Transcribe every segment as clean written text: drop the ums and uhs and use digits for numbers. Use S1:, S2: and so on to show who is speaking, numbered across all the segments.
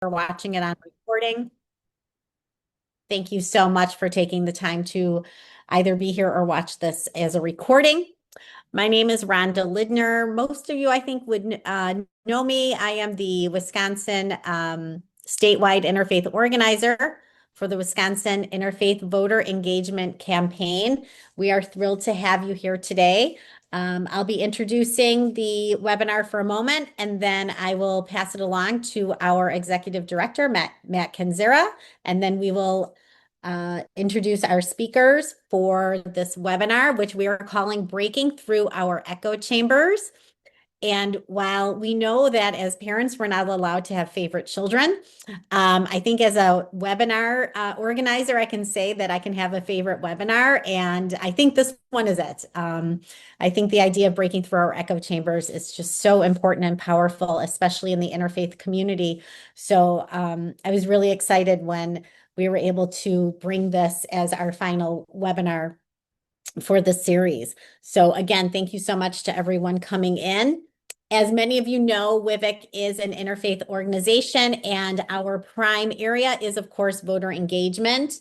S1: watching it on recording. Thank you so much for taking the time to either be here or watch this as a recording. My name is Rhonda Lidner. Most of you, I think, would know me. I am the Wisconsin statewide interfaith organizer for the Wisconsin Interfaith Voter Engagement Campaign. We are thrilled to have you here today. I'll be introducing the webinar for a moment, and then I will pass it along to our executive director, Matt Kenzera, and then we will introduce our speakers for this webinar, which we are calling Breaking Through Our Echo Chambers. And while we know that as parents, we're not allowed to have favorite children, I think as a webinar organizer, I can say that I can have a favorite webinar, and I think this one is it. I think the idea of breaking through our echo chambers is just so important and powerful, especially in the interfaith community. So I was really excited when we were able to bring this as our final webinar for the series. So again, thank you so much to everyone coming in. As many of you know, WIVEC is an interfaith organization, and our prime area is, of course, voter engagement.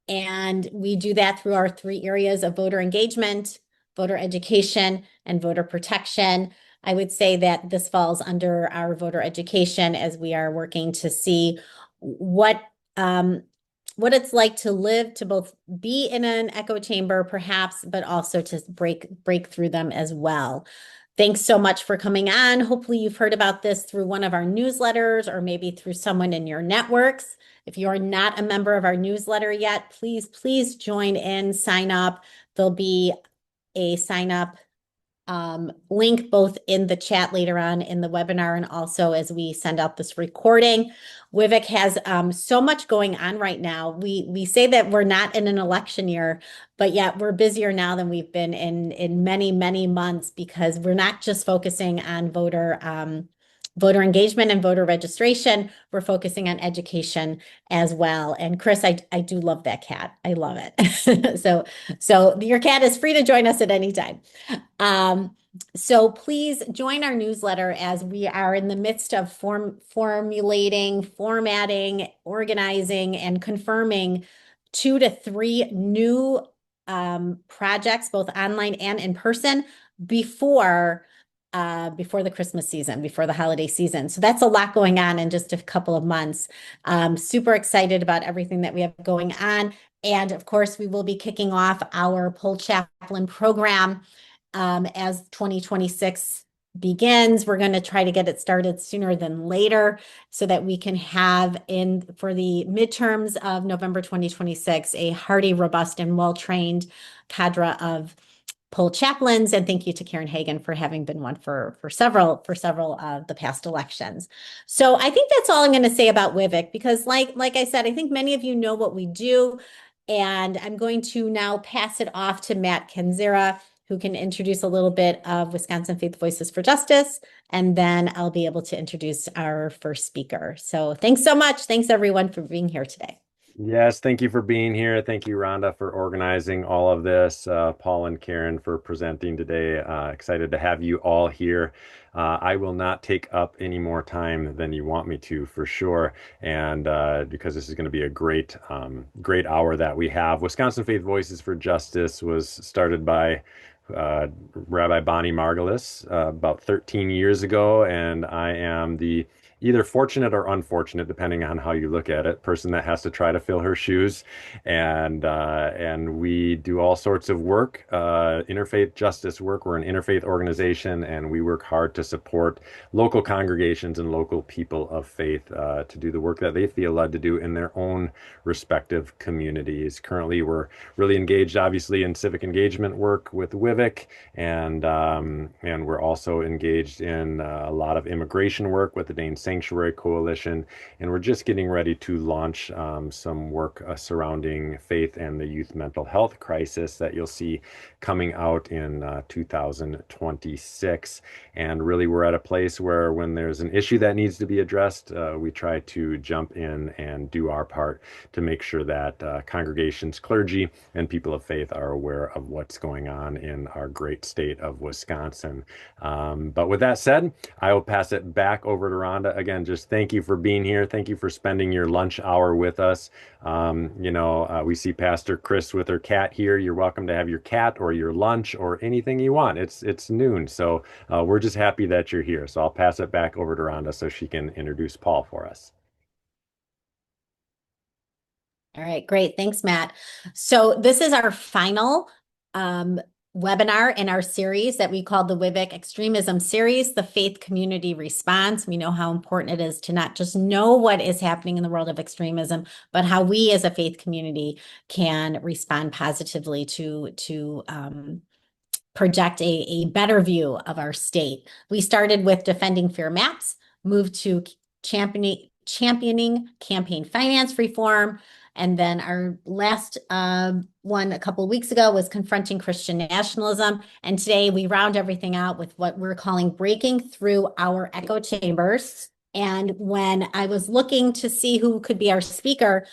S1: And we do that through our three areas of voter engagement, voter education, and voter protection. I would say that this falls under our voter education as we are working to see what it's like to live, to both be in an echo chamber, perhaps, but also to break through them as well. Thanks so much for coming on. Hopefully you've heard about this through one of our newsletters or maybe through someone in your networks. If you are not a member of our newsletter yet, please join in, sign up. There'll be a sign up link both in the chat later on in the webinar and also as we send out this recording. WIVEC has so much going on right now. We say that we're not in an election year, but yet we're busier now than we've been in many months, because we're not just focusing on voter engagement and voter registration. We're focusing on education as well. And Chris, I do love that cat. I love it. So your cat is free to join us at any time. So please join our newsletter as we are in the midst of formulating, formatting, organizing, and confirming 2 to 3 new projects, both online and in person, before the Christmas season, before the holiday season. So that's a lot going on in just a couple of months. Super excited about everything that we have going on. And of course, we will be kicking off our Poll Chaplain program as 2026 begins. We're going to try to get it started sooner than later so that we can have for the midterms of November 2026, a hearty, robust, and well-trained cadre of poll chaplains. And thank you to Karen Hagan for having been one for several of the past elections. So I think that's all I'm going to say about WIVEC, because like I said, I think many of you know what we do. And I'm going to now pass it off to Matt Kenzera, who can introduce a little bit of Wisconsin Faith Voices for Justice, and then I'll be able to introduce our first speaker. So thanks so much. Thanks everyone for being here today.
S2: Yes, thank you for being here. Thank you, Rhonda, for organizing all of this. Paul and Karen for presenting today. Excited to have you all here. I will not take up any more time than you want me to, for sure. And because this is going to be a great hour that we have. Wisconsin Faith Voices for Justice was started by Rabbi Bonnie Margulis about 13 years ago, and I am the either fortunate or unfortunate, depending on how you look at it, person that has to try to fill her shoes. And we do all sorts of work, interfaith justice work. We're an interfaith organization, and we work hard to support local congregations and local people of faith to do the work that they feel led to do in their own respective communities. Currently, we're really engaged, obviously, in civic engagement work with WIVEC, and we're also engaged in a lot of immigration work with the Dane Sanctuary Coalition, and we're just getting ready to launch some work surrounding faith and the youth mental health crisis that you'll see coming out in 2026. And really, we're at a place where when there's an issue that needs to be addressed, we try to jump in and do our part to make sure that congregations, clergy, and people of faith are aware of what's going on in our great state of Wisconsin. But with that said, I will pass it back over to Rhonda again, just thank you for being here. Thank you for spending your lunch hour with us. We see Pastor Chris with her cat here. You're welcome to have your cat or your lunch or anything you want. It's noon, so we're just happy that you're here. So I'll pass it back over to Rhonda so she can introduce Paul for us.
S1: All right, great. Thanks, Matt. So this is our final um, webinar in our series that we call the WIVEC Extremism Series, the Faith Community Response. We know how important it is to not just know what is happening in the world of extremism, but how we as a faith community can respond positively to project a better view of our state. We started with defending fair maps, moved to championing campaign finance reform, and then our last one a couple of weeks ago was confronting Christian nationalism. And today we round everything out with what we're calling breaking through our echo chambers. And when I was looking to see who could be our speaker,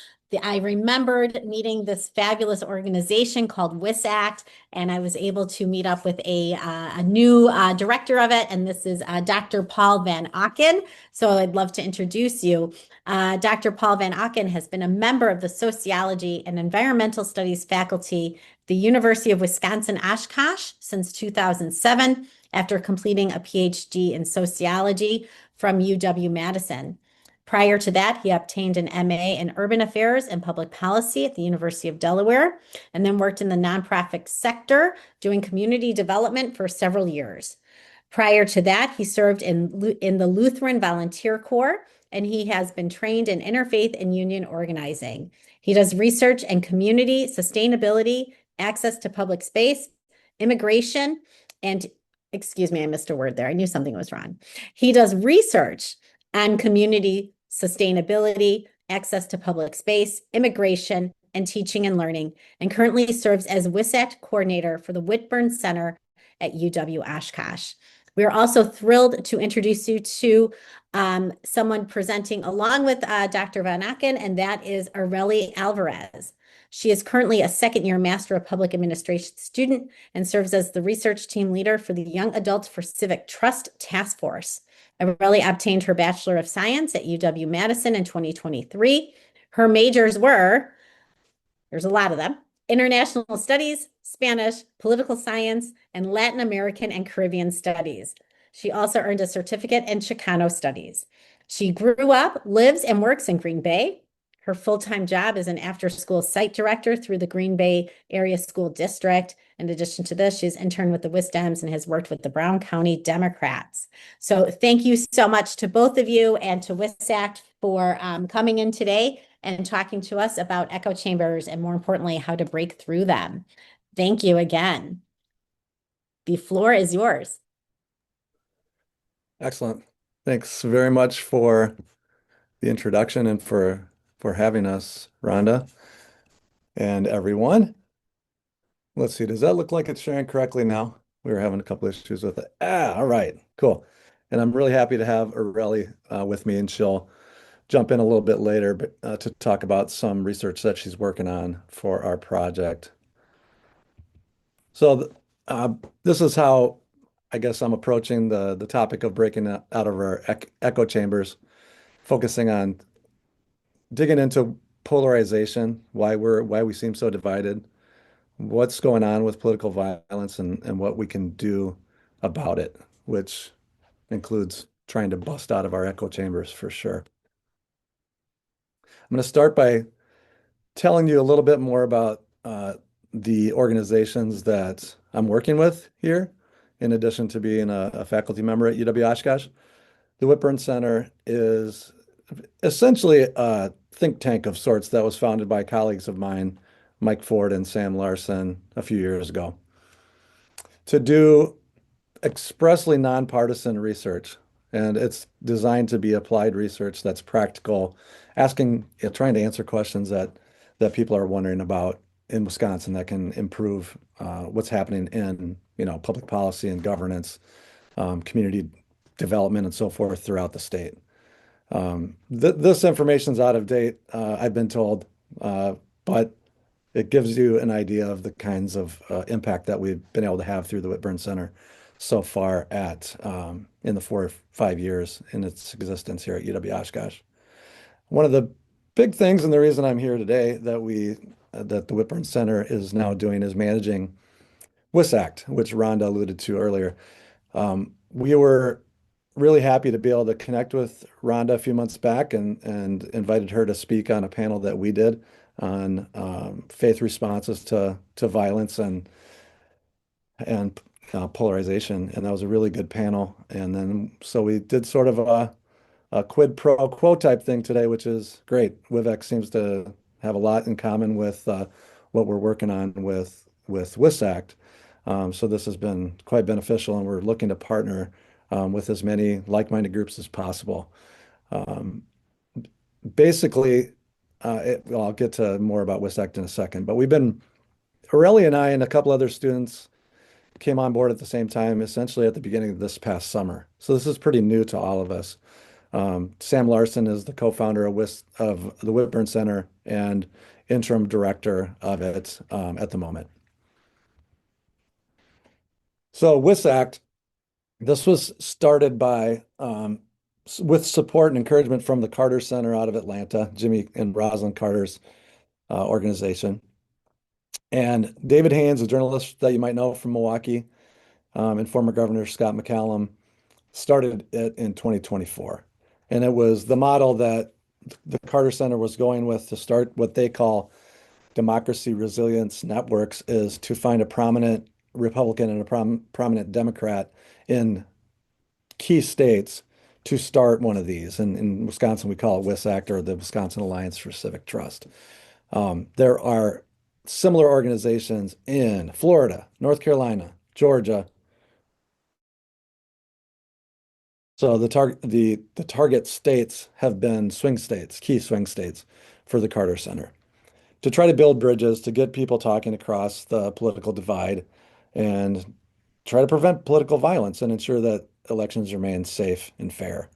S1: I remembered meeting this fabulous organization called WISACT, and I was able to meet up with a new director of it, and this is Dr. Paul Van Auken. So I'd love to introduce you. Dr. Paul Van Auken has been a member of the Sociology and Environmental Studies faculty at the University of Wisconsin-Oshkosh since 2007, after completing a PhD in sociology from UW-Madison. Prior to that, he obtained an MA in Urban Affairs and Public Policy at the University of Delaware, and then worked in the nonprofit sector doing community development for several years. Prior to that, he served in the Lutheran Volunteer Corps, and he has been trained in interfaith and union organizing. He does research and community sustainability, access to public space, immigration, and excuse me, I missed a word there. I knew something was wrong. He does research on community sustainability, access to public space, immigration, and teaching and learning, and currently serves as WISACT coordinator for the Whitburn Center at UW-Oshkosh. We are also thrilled to introduce you to someone presenting along with Dr. Van Auken, and that is Aurelie Alvarez. She is currently a second-year Master of Public Administration student and serves as the research team leader for the Young Adults for Civic Trust Task Force. Aurelie obtained her Bachelor of Science at UW-Madison in 2023. Her majors were, there's a lot of them, International Studies, Spanish, Political Science, and Latin American and Caribbean Studies. She also earned a certificate in Chicano Studies. She grew up, lives, and works in Green Bay. Her full-time job is an after-school site director through the Green Bay Area School District. In addition to this, she's interned with the WISDEMs and has worked with the Brown County Democrats. So thank you so much to both of you and to WISACT for coming in today and talking to us about echo chambers and, more importantly, how to break through them. Thank you again. The floor is yours.
S3: Excellent. Thanks very much for the introduction and for having us, Rhonda, and everyone. Let's see, does that look like it's sharing correctly now? We were having a couple issues with it. All right, cool. And I'm really happy to have Aurelie with me, and she'll jump in a little bit later to talk about some research that she's working on for our project. So this is how I guess I'm approaching the topic of breaking out of our echo chambers, focusing on digging into polarization, why we seem so divided, what's going on with political violence, and what we can do about it, which includes trying to bust out of our echo chambers for sure. I'm going to start by telling you a little bit more about the organizations that I'm working with here, in addition to being a faculty member at UW-Oshkosh. The Whitburn Center is essentially a think tank of sorts that was founded by colleagues of mine, Mike Ford and Sam Larson, a few years ago, to do expressly nonpartisan research. And it's designed to be applied research that's practical, trying to answer questions that people are wondering about in Wisconsin that can improve what's happening in public policy and governance, community development, and so forth throughout the state. This information's out of date, I've been told, but it gives you an idea of the kinds of impact that we've been able to have through the Whitburn Center so far at in the 4 or 5 years in its existence here at UW Oshkosh. One of the big things, and the reason I'm here today, that the Whitburn Center is now doing is managing WISACT, which Rhonda alluded to earlier. We were really happy to be able to connect with Rhonda a few months back and invited her to speak on a panel that we did on faith responses to violence and polarization. And that was a really good panel. And then so we did sort of a quid pro quo type thing today, which is great. WIVEC seems to have a lot in common with what we're working on with WISACT. So this has been quite beneficial, and we're looking to partner with as many like-minded groups as possible. Basically, well, I'll get to more about WISACT in a second, but Aurelia and I and a couple other students came on board at the same time, essentially at the beginning of this past summer. So this is pretty new to all of us. Sam Larson is the co-founder of the Whitburn Center and interim director of it at the moment. So WISACT, this was started with support and encouragement from the Carter Center out of Atlanta, Jimmy and Rosalind Carter's organization. And David Haynes, a journalist that you might know from Milwaukee, and former Governor Scott McCallum, started it in 2024. And it was the model that the Carter Center was going with to start what they call democracy resilience networks, is to find a prominent Republican and a prominent Democrat in key states to start one of these. And in Wisconsin, we call it WISACT, or the Wisconsin Alliance for Civic Trust. There are similar organizations in Florida, North Carolina, Georgia. So the target states have been swing states, key swing states for the Carter Center, to try to build bridges, to get people talking across the political divide and try to prevent political violence and ensure that elections remain safe and fair.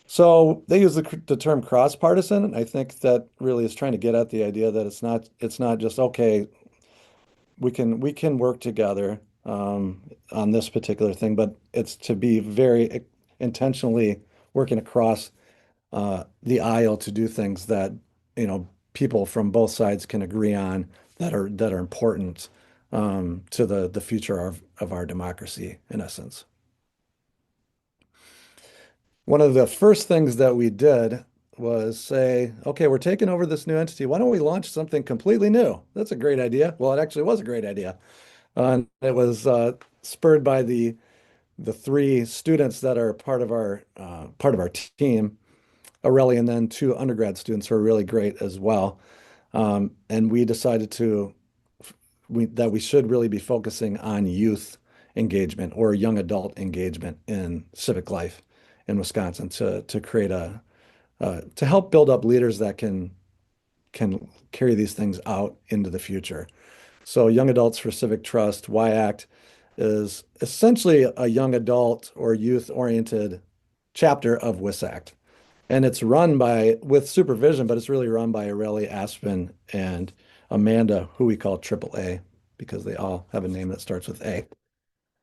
S3: So they use the term cross-partisan, and I think that really is trying to get at the idea that it's not just, okay, we can work together on this particular thing, but it's to be very intentionally working across the aisle to do things that people from both sides can agree on, that are important to the future of our democracy, in essence. One of the first things that we did was say, okay, we're taking over this new entity. Why don't we launch something completely new? That's a great idea. Well, it actually was a great idea. And it was spurred by the three students that are part of our team, Aurelia, and then two undergrad students who are really great as well. And we decided that we should really be focusing on youth engagement or young adult engagement in civic life in Wisconsin to create to help build up leaders that can carry these things out into the future. So Young Adults for Civic Trust, YACT, is essentially a young adult or youth-oriented chapter of WISACT. And it's run with supervision, but it's really run by Aurelia Aspen and Amanda, who we call AAA, because they all have a name that starts with A.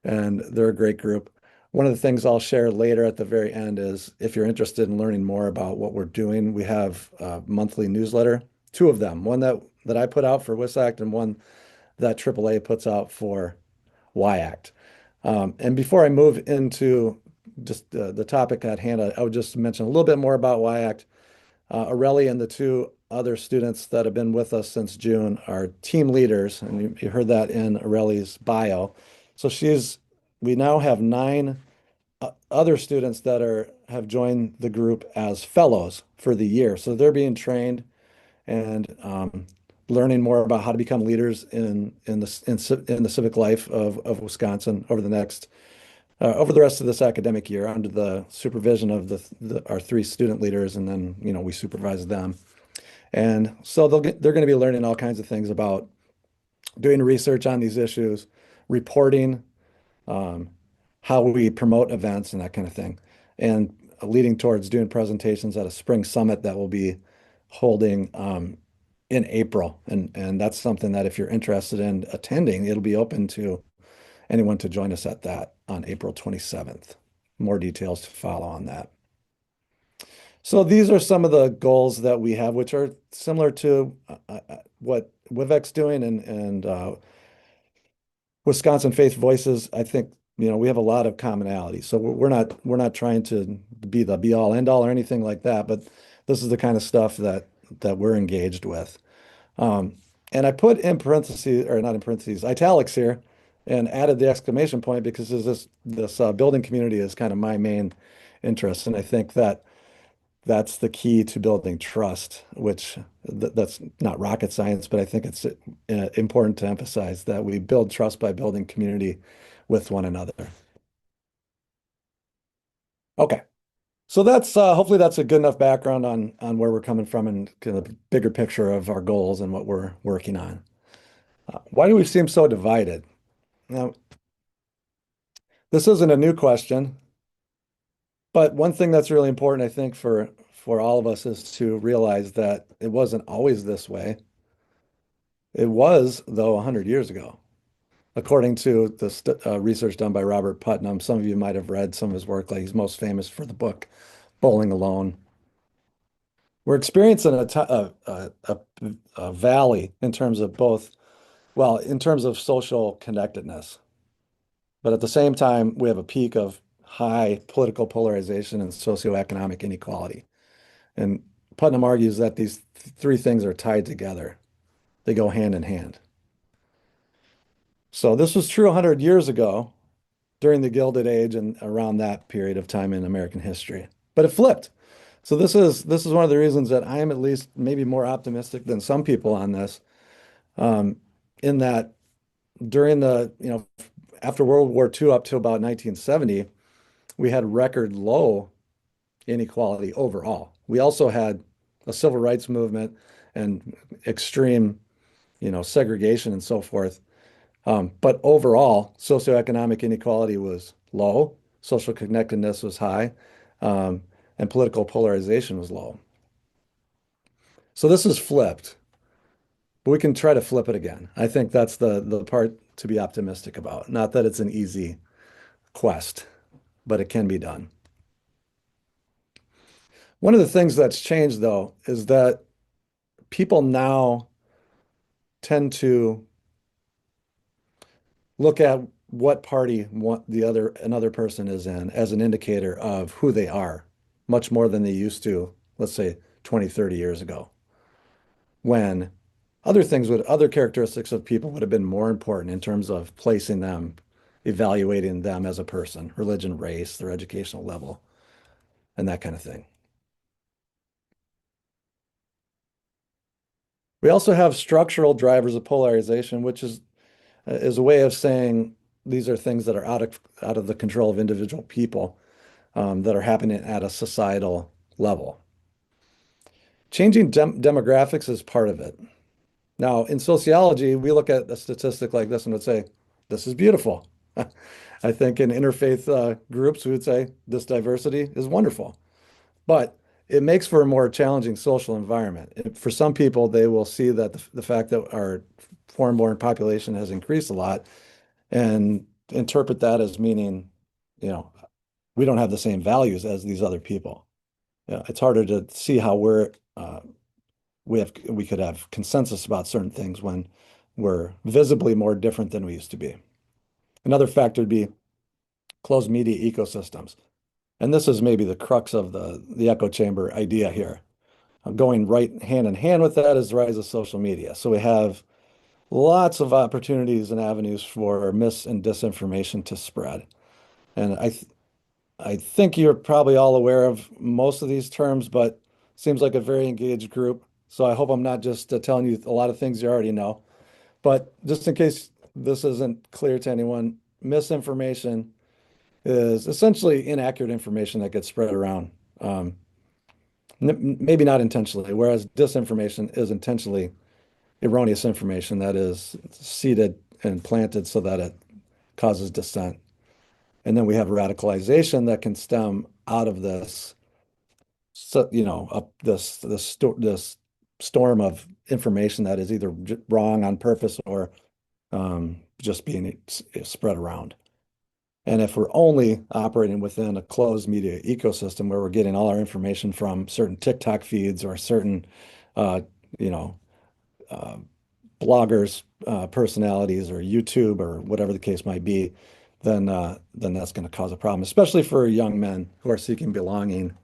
S3: And they're a great group. One of the things I'll share later at the very end is, if you're interested in learning more about what we're doing, we have a monthly newsletter, two of them, one that I put out for WISACT and one that AAA puts out for YACT. And before I move into just the topic at hand, I would just mention a little bit more about YACT. Aurelia and the two other students that have been with us since June are team leaders, and you heard that in Aurelia's bio. So we now have 9 other students that have joined the group as fellows for the year. So they're being trained and learning more about how to become leaders in the civic life of Wisconsin over the rest of this academic year, under the supervision of our 3 student leaders, and then we supervise them. And so they're going to be learning all kinds of things about doing research on these issues, reporting, how we promote events and that kind of thing, and leading towards doing presentations at a spring summit that will be holding in April. And that's something that, if you're interested in attending, it'll be open to anyone to join us at that on April 27th. more details to follow on that. So these are some of the goals that we have, which are similar to what WIVEC's doing and Wisconsin Faith Voices. I think we have a lot of commonality. So we're not trying to be the be all end all or anything like that, but this is the kind of stuff that we're engaged with. And I put in parentheses, or not in parentheses, italics here, and added the exclamation point because this building community is kind of my main interest, and I think that's the key to building trust, which that's not rocket science, but I think it's important to emphasize that we build trust by building community with one another. Okay, so that's hopefully that's a good enough background on where we're coming from and kind of the bigger picture of our goals and what we're working on. Why do we seem so divided? Now, this isn't a new question, but one thing that's really important, I think, for all of us is to realize that it wasn't always this way. It was, though, 100 years ago, according to the research done by Robert Putnam. Some of you might have read some of his work, like he's most famous for the book Bowling Alone. We're experiencing a valley in terms of in terms of social connectedness. But at the same time, we have a peak of high political polarization and socioeconomic inequality. And Putnam argues that these three things are tied together. They go hand in hand. So this was true 100 years ago during the Gilded Age and around that period of time in American history. But it flipped. So this is one of the reasons that I am at least maybe more optimistic than some people on this, in that during after World War II up to about 1970, we had record low inequality overall. We also had a civil rights movement and extreme, segregation and so forth. But overall, socioeconomic inequality was low, social connectedness was high, and political polarization was low. So this is flipped, but we can try to flip it again. I think that's the part to be optimistic about. Not that it's an easy quest, but it can be done. One of the things that's changed, though, is that people now tend to look at what party another person is in as an indicator of who they are, much more than they used to, let's say 20, 30 years ago, when other characteristics of people would have been more important in terms of placing them, evaluating them as a person, religion, race, their educational level, and that kind of thing. We also have structural drivers of polarization, which is a way of saying these are things that are out of the control of individual people, that are happening at a societal level. Changing demographics is part of it. Now, in sociology, we look at a statistic like this and would say, this is beautiful. I think in interfaith groups, we would say this diversity is wonderful. But it makes for a more challenging social environment. For some people, they will see that the fact that our foreign-born population has increased a lot and interpret that as meaning, we don't have the same values as these other people. It's harder to see how we could have consensus about certain things when we're visibly more different than we used to be. Another factor would be closed media ecosystems. And this is maybe the crux of the echo chamber idea here. Going right hand in hand with that is the rise of social media. So we have lots of opportunities and avenues for mis and disinformation to spread. And I think you're probably all aware of most of these terms, but seems like a very engaged group. So I hope I'm not just telling you a lot of things you already know. But just in case this isn't clear to anyone, misinformation is essentially inaccurate information that gets spread around. Maybe not intentionally, whereas disinformation is intentionally erroneous information that is seeded and planted so that it causes dissent. And then we have radicalization that can stem out of this, this storm of information that is either wrong on purpose or just being spread around. And if we're only operating within a closed media ecosystem where we're getting all our information from certain TikTok feeds or certain, uh, you know, uh, bloggers, personalities, or YouTube, or whatever the case might be, then that's going to cause a problem, especially for young men who are seeking belonging,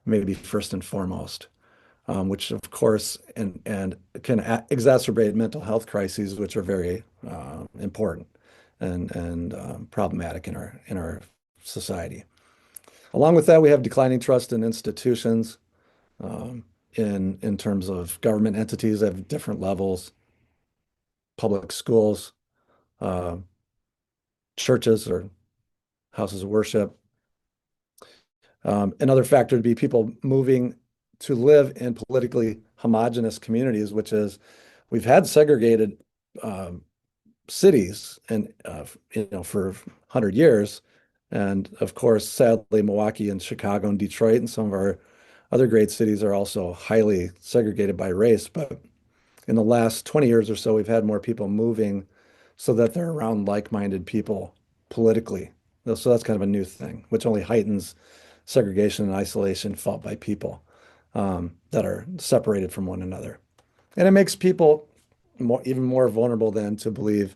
S3: maybe first and foremost, which of course and can exacerbate mental health crises, which are very important and problematic in our society. Along with that, we have declining trust in institutions, um, in terms of government entities at different levels, public schools, uh, churches or houses of worship. Another factor would be people moving to live in politically homogenous communities, which is we've had segregated um, cities and for 100 years. And of course, sadly, Milwaukee and Chicago and Detroit and some of our other great cities are also highly segregated by race. But in the last 20 years or so, we've had more people moving so that they're around like-minded people politically. So that's kind of a new thing, which only heightens segregation and isolation felt by people that are separated from one another. And it makes people even more vulnerable then to believe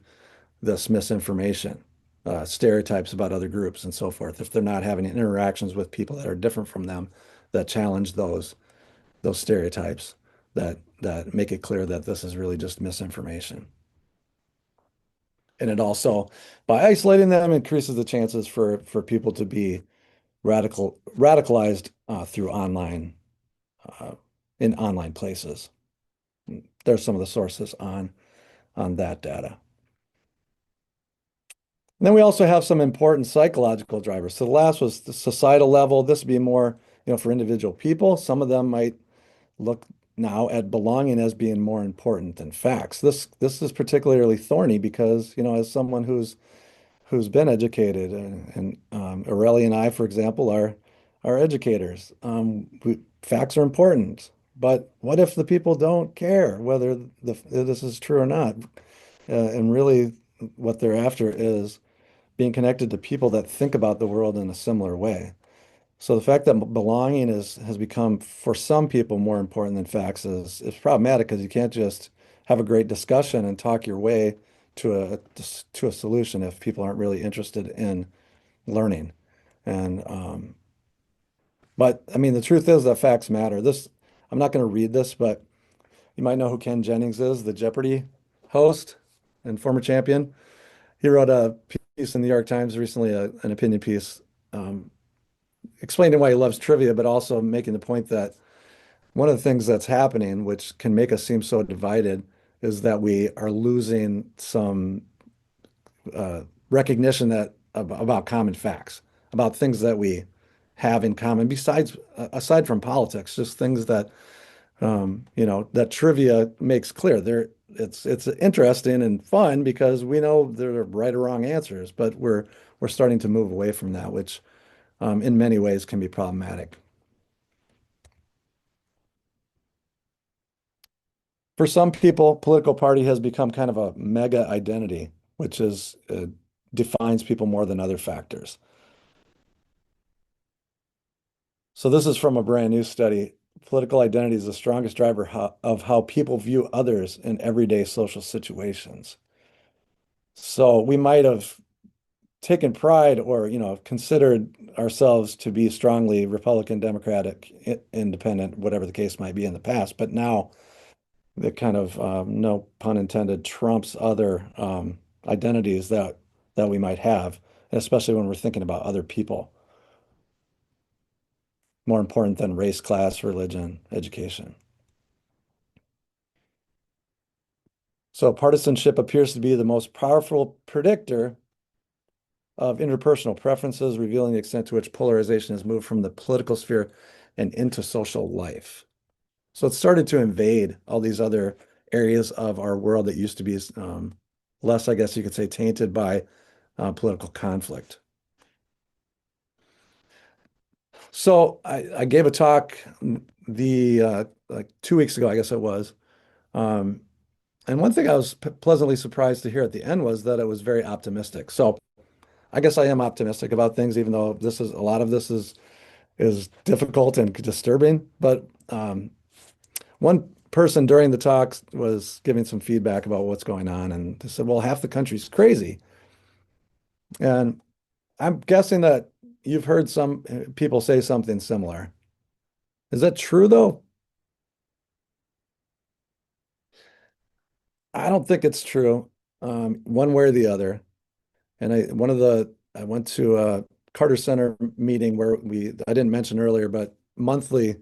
S3: this misinformation, stereotypes about other groups and so forth, if they're not having interactions with people that are different from them that challenge those stereotypes that make it clear that this is really just misinformation. And it also, by isolating them, increases the chances for people to be radicalized through uh, in online places. There's some of the sources on that data. And then we also have some important psychological drivers. So the last was the societal level. This would be more, for individual people. Some of them might look now at belonging as being more important than facts. This is particularly thorny because, as someone who's been educated, and Aurelia and I, for example, are educators. Facts are important, but what if the people don't care whether this is true or not? And really, what they're after is being connected to people that think about the world in a similar way. So the fact that belonging has become for some people more important than facts is problematic because you can't just have a great discussion and talk your way to a solution if people aren't really interested in learning. And but I mean the truth is that facts matter. I'm not going to read this, but you might know who Ken Jennings is, the Jeopardy host and former champion. He wrote a piece in the New York Times recently, an opinion piece, explaining why he loves trivia, but also making the point that one of the things that's happening, which can make us seem so divided, is that we are losing some recognition about common facts, about things that we have in common, aside from politics, just things that that trivia makes clear. It's interesting and fun because we know there are right or wrong answers, but we're starting to move away from that, which in many ways can be problematic. For some people, political party has become kind of a mega identity, which defines people more than other factors. So this is from a brand new study. Political identity is the strongest driver of how people view others in everyday social situations. So we might have taken pride or, considered ourselves to be strongly Republican, Democratic, independent, whatever the case might be in the past. But now that kind of, no pun intended, trumps other identities that we might have, especially when we're thinking about other people, more important than race, class, religion, education. So partisanship appears to be the most powerful predictor of interpersonal preferences, revealing the extent to which polarization has moved from the political sphere and into social life. So it started to invade all these other areas of our world that used to be less, I guess you could say, tainted by political conflict. So I gave a talk like 2 weeks ago, I guess it was. Um, and one thing I was pleasantly surprised to hear at the end was that it was very optimistic. So I guess I am optimistic about things, even though a lot of this is difficult and disturbing. But one person during the talks was giving some feedback about what's going on, and they said, "Well, half the country's crazy." And I'm guessing that you've heard some people say something similar. Is that true, though? I don't think it's true, one way or the other. And I went to a Carter Center meeting where I didn't mention earlier, but monthly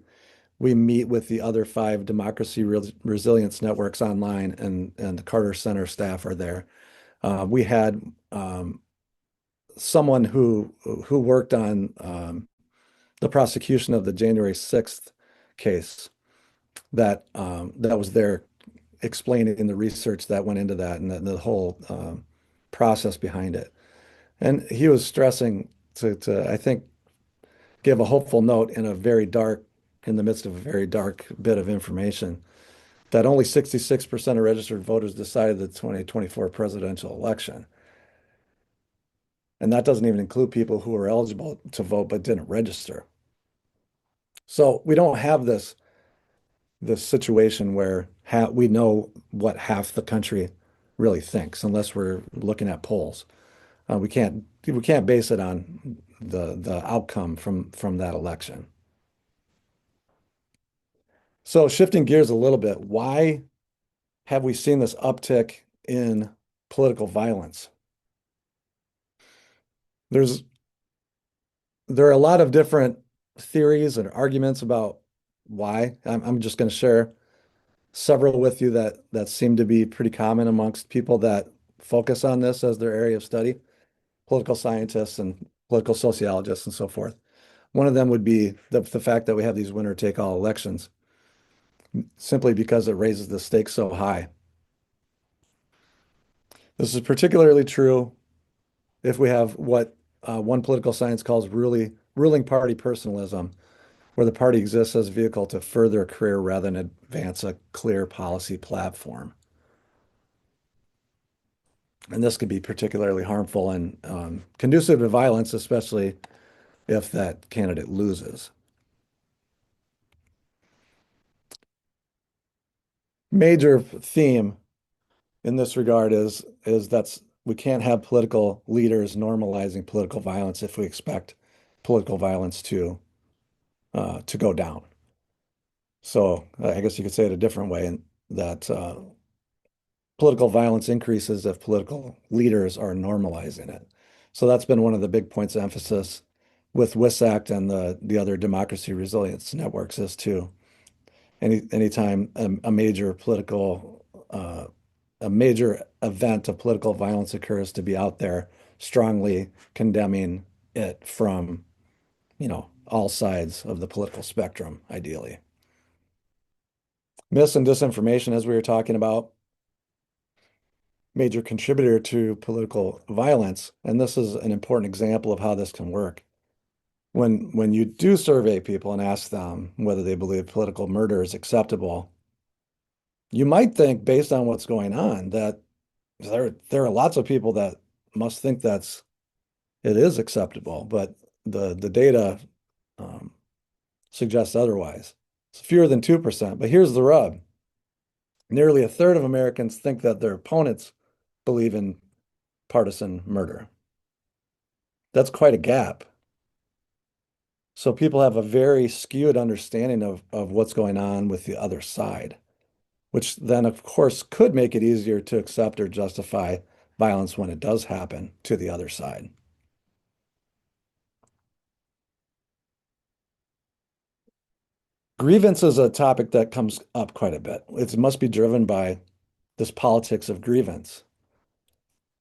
S3: we meet with the other five democracy resilience networks online, and the Carter Center staff are there. We had someone who worked on the prosecution of the January 6th case that was there explaining the research that went into that and the whole process behind it. And he was stressing I think, give a hopeful note in the midst of a very dark bit of information, that only 66% of registered voters decided the 2024 presidential election. And that doesn't even include people who were eligible to vote but didn't register. So we don't have this situation where we know what half the country really thinks unless we're looking at polls. We can't base it on the outcome from that election. So shifting gears a little bit, why have we seen this uptick in political violence? There's there are a lot of different theories and arguments about why. I'm just going to share several with you that seem to be pretty common amongst people that focus on this as their area of study, political scientists and political sociologists and so forth. One of them would be the fact that we have these winner-take-all elections, simply because it raises the stakes so high. This is particularly true if we have what one political science calls ruling party personalism, where the party exists as a vehicle to further a career rather than advance a clear policy platform. And this could be particularly harmful and conducive to violence, especially if that candidate loses. Major theme in this regard is that we can't have political leaders normalizing political violence if we expect political violence to go down. So I guess you could say it a different way, in that political violence increases if political leaders are normalizing it. So that's been one of the big points of emphasis with WISAC and the other democracy resilience networks, is to anytime a major event of political violence occurs, to be out there strongly condemning it from, all sides of the political spectrum, ideally. Mis and disinformation, as we were talking about, major contributor to political violence. And this is an important example of how this can work. When you do survey people and ask them whether they believe political murder is acceptable, you might think, based on what's going on, that there are lots of people that must think it is acceptable, but the data suggests otherwise. It's fewer than 2%, but here's the rub. Nearly a third of Americans think that their opponents believe in partisan murder. That's quite a gap. So people have a very skewed understanding of what's going on with the other side, which then, of course, could make it easier to accept or justify violence when it does happen to the other side. Grievance is a topic that comes up quite a bit. It must be driven by this politics of grievance.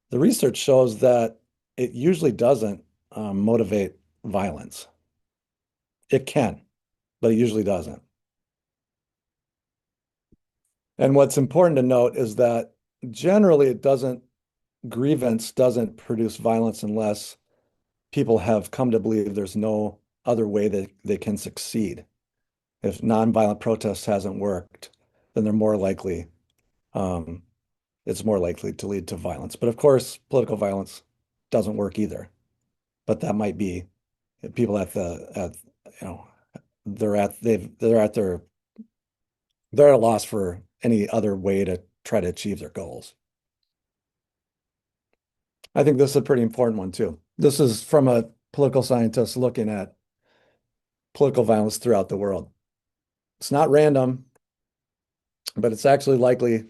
S3: The research shows that it usually doesn't motivate violence. It can, but it usually doesn't. And what's important to note is that generally grievance doesn't produce violence unless people have come to believe there's no other way that they can succeed. If nonviolent protest hasn't worked, then it's more likely to lead to violence. But of course, political violence doesn't work either. but that might be people you know, they're at their they're at a loss for any other way to try to achieve their goals. I think this is a pretty important one too. This is from a political scientist looking at political violence throughout the world. It's not random, but it's actually likely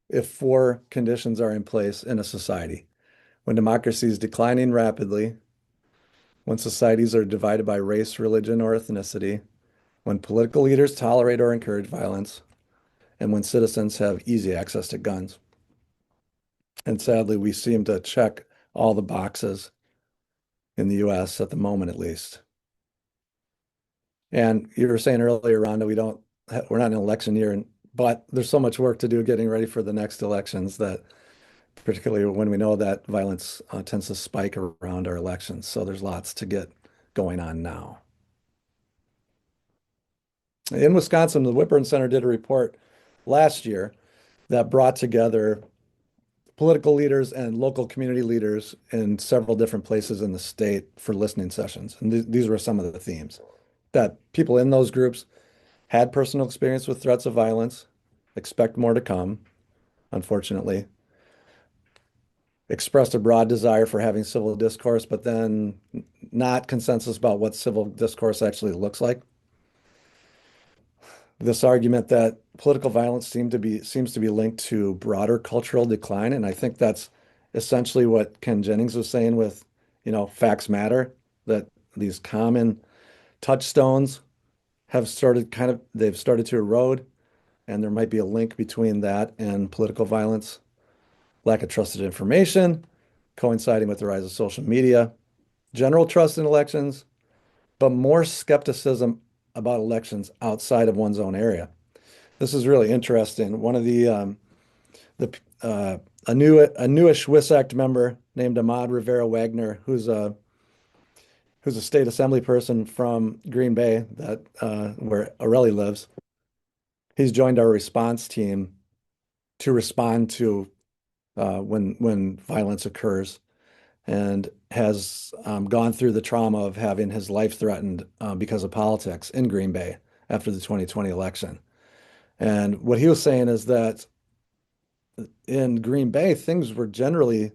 S3: if four conditions are in place in a society. When democracy is declining rapidly, when societies are divided by race, religion, or ethnicity, when political leaders tolerate or encourage violence, and when citizens have easy access to guns. And sadly, we seem to check all the boxes in the US at the moment, at least. And you were saying earlier, Rhonda, we're not in an election year, but there's so much work to do getting ready for the next elections that particularly when we know that violence tends to spike around our elections. So there's lots to get going on now. In Wisconsin, the Whitburn Center did a report last year that brought together political leaders and local community leaders in several different places in the state for listening sessions. And these were some of the themes that people in those groups had personal experience with threats of violence, expect more to come, unfortunately, expressed a broad desire for having civil discourse, but then not consensus about what civil discourse actually looks like. This argument that political violence seems to be linked to broader cultural decline, and I think that's essentially what Ken Jennings was saying with, facts matter, that these common touchstones they've started to erode, and there might be a link between that and political violence, lack of trusted information, coinciding with the rise of social media, general trust in elections, but more skepticism about elections outside of one's own area. This is really interesting. One of a newish WISAC member named Ahmad Rivera Wagner, who's a state assembly person from Green Bay, that where Aurelie lives. He's joined our response team to respond to when violence occurs, and has gone through the trauma of having his life threatened because of politics in Green Bay after the 2020 election. And what he was saying is that in Green Bay, things were generally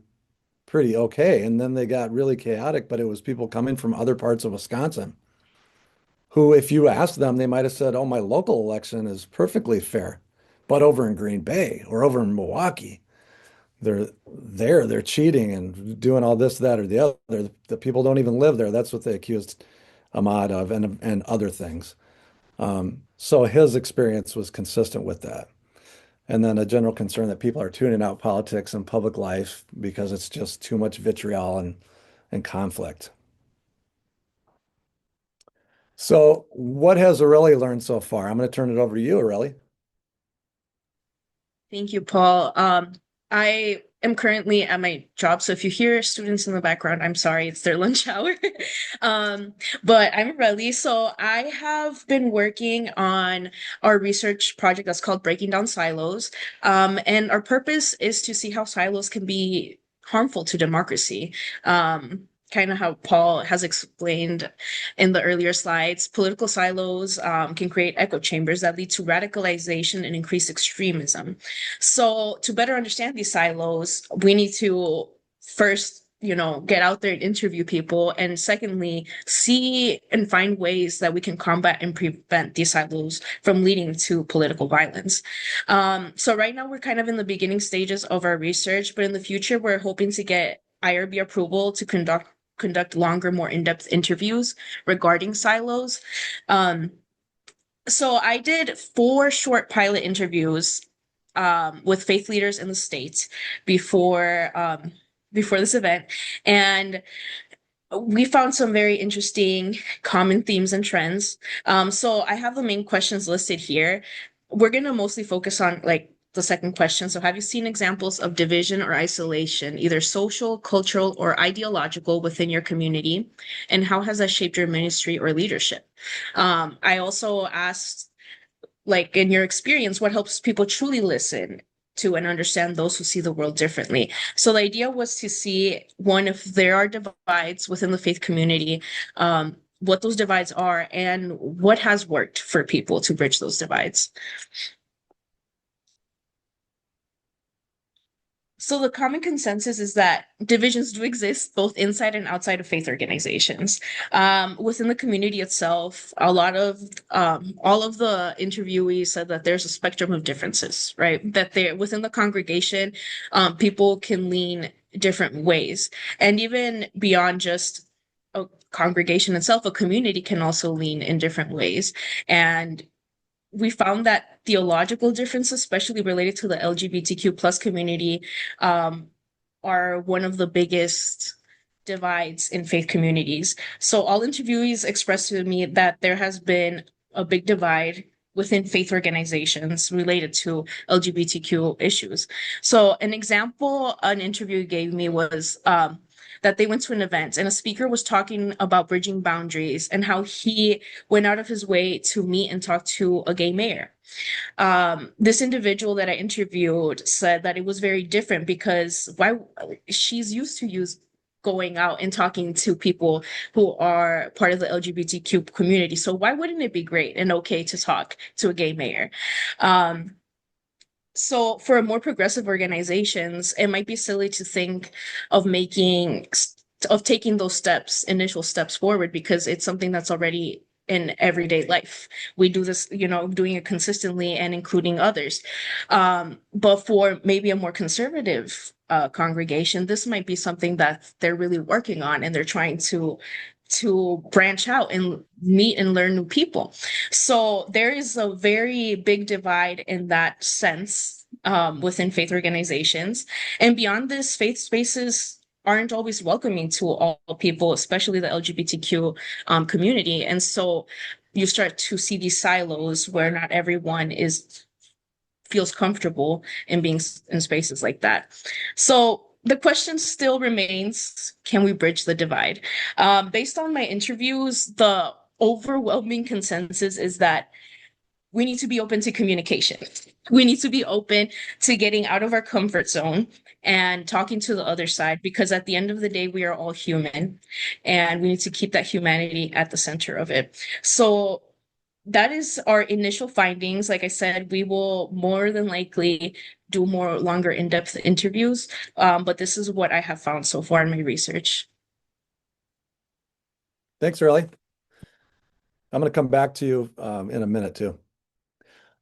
S3: pretty okay. And then they got really chaotic, but it was people coming from other parts of Wisconsin who, if you asked them, they might have said, oh, my local election is perfectly fair. But over in Green Bay or over in Milwaukee, they're cheating and doing all this, that, or the other. The people don't even live there. That's what they accused Ahmad of, and other things. So his experience was consistent with that. And then a general concern that people are tuning out politics and public life because it's just too much vitriol and conflict. So what has Aurelie learned so far? I'm going to turn it over to you, Aurelie.
S4: Thank you, Paul. I am currently at my job, so if you hear students in the background, I'm sorry, it's their lunch hour. But I'm Relly. So I have been working on our research project that's called Breaking Down Silos. And our purpose is to see how silos can be harmful to democracy. Kind of how Paul has explained in the earlier slides, political silos can create echo chambers that lead to radicalization and increased extremism. So to better understand these silos, we need to first, get out there and interview people. And secondly, see and find ways that we can combat and prevent these silos from leading to political violence. So right now we're kind of in the beginning stages of our research, but in the future, we're hoping to get IRB approval to conduct longer, more in-depth interviews regarding silos. So I did 4 short pilot interviews with faith leaders in the state before this event, and we found some very interesting common themes and trends. So I have the main questions listed here. We're going to mostly focus on the second question. So have you seen examples of division or isolation, either social, cultural, or ideological within your community? And how has that shaped your ministry or leadership? I also asked, in your experience, what helps people truly listen to and understand those who see the world differently. So the idea was to see, one, if there are divides within the faith community, what those divides are, and what has worked for people to bridge those divides. So the common consensus is that divisions do exist both inside and outside of faith organizations. Within the community itself, all of the interviewees said that there's a spectrum of differences, right? That there within the congregation, people can lean different ways, and even beyond just a congregation itself, a community can also lean in different ways. And we found that theological differences, especially related to the LGBTQ plus community, are one of the biggest divides in faith communities. So all interviewees expressed to me that there has been a big divide within faith organizations related to LGBTQ issues. So an example an interview gave me was that they went to an event and a speaker was talking about bridging boundaries and how he went out of his way to meet and talk to a gay mayor. This individual that I interviewed said that it was very different because why she's used to use going out and talking to people who are part of the LGBTQ community. So why wouldn't it be great and okay to talk to a gay mayor? So for more progressive organizations, it might be silly to think of taking those initial steps forward, because it's something that's already in everyday life. We do this, doing it consistently and including others. But for maybe a more conservative congregation, this might be something that they're really working on, and they're trying to branch out and meet and learn new people. So there is a very big divide in that sense within faith organizations. And beyond this, faith spaces aren't always welcoming to all people, especially the LGBTQ community. And so you start to see these silos where not everyone feels comfortable in being in spaces like that. So the question still remains, can we bridge the divide? Based on my interviews, the overwhelming consensus is that we need to be open to communication. We need to be open to getting out of our comfort zone and talking to the other side, because at the end of the day, we are all human, and we need to keep that humanity at the center of it. So that is our initial findings. Like I said, we will more than likely do more longer in-depth interviews, but this is what I have found so far in my research.
S3: Thanks, Riley. I'm going to come back to you in a minute too.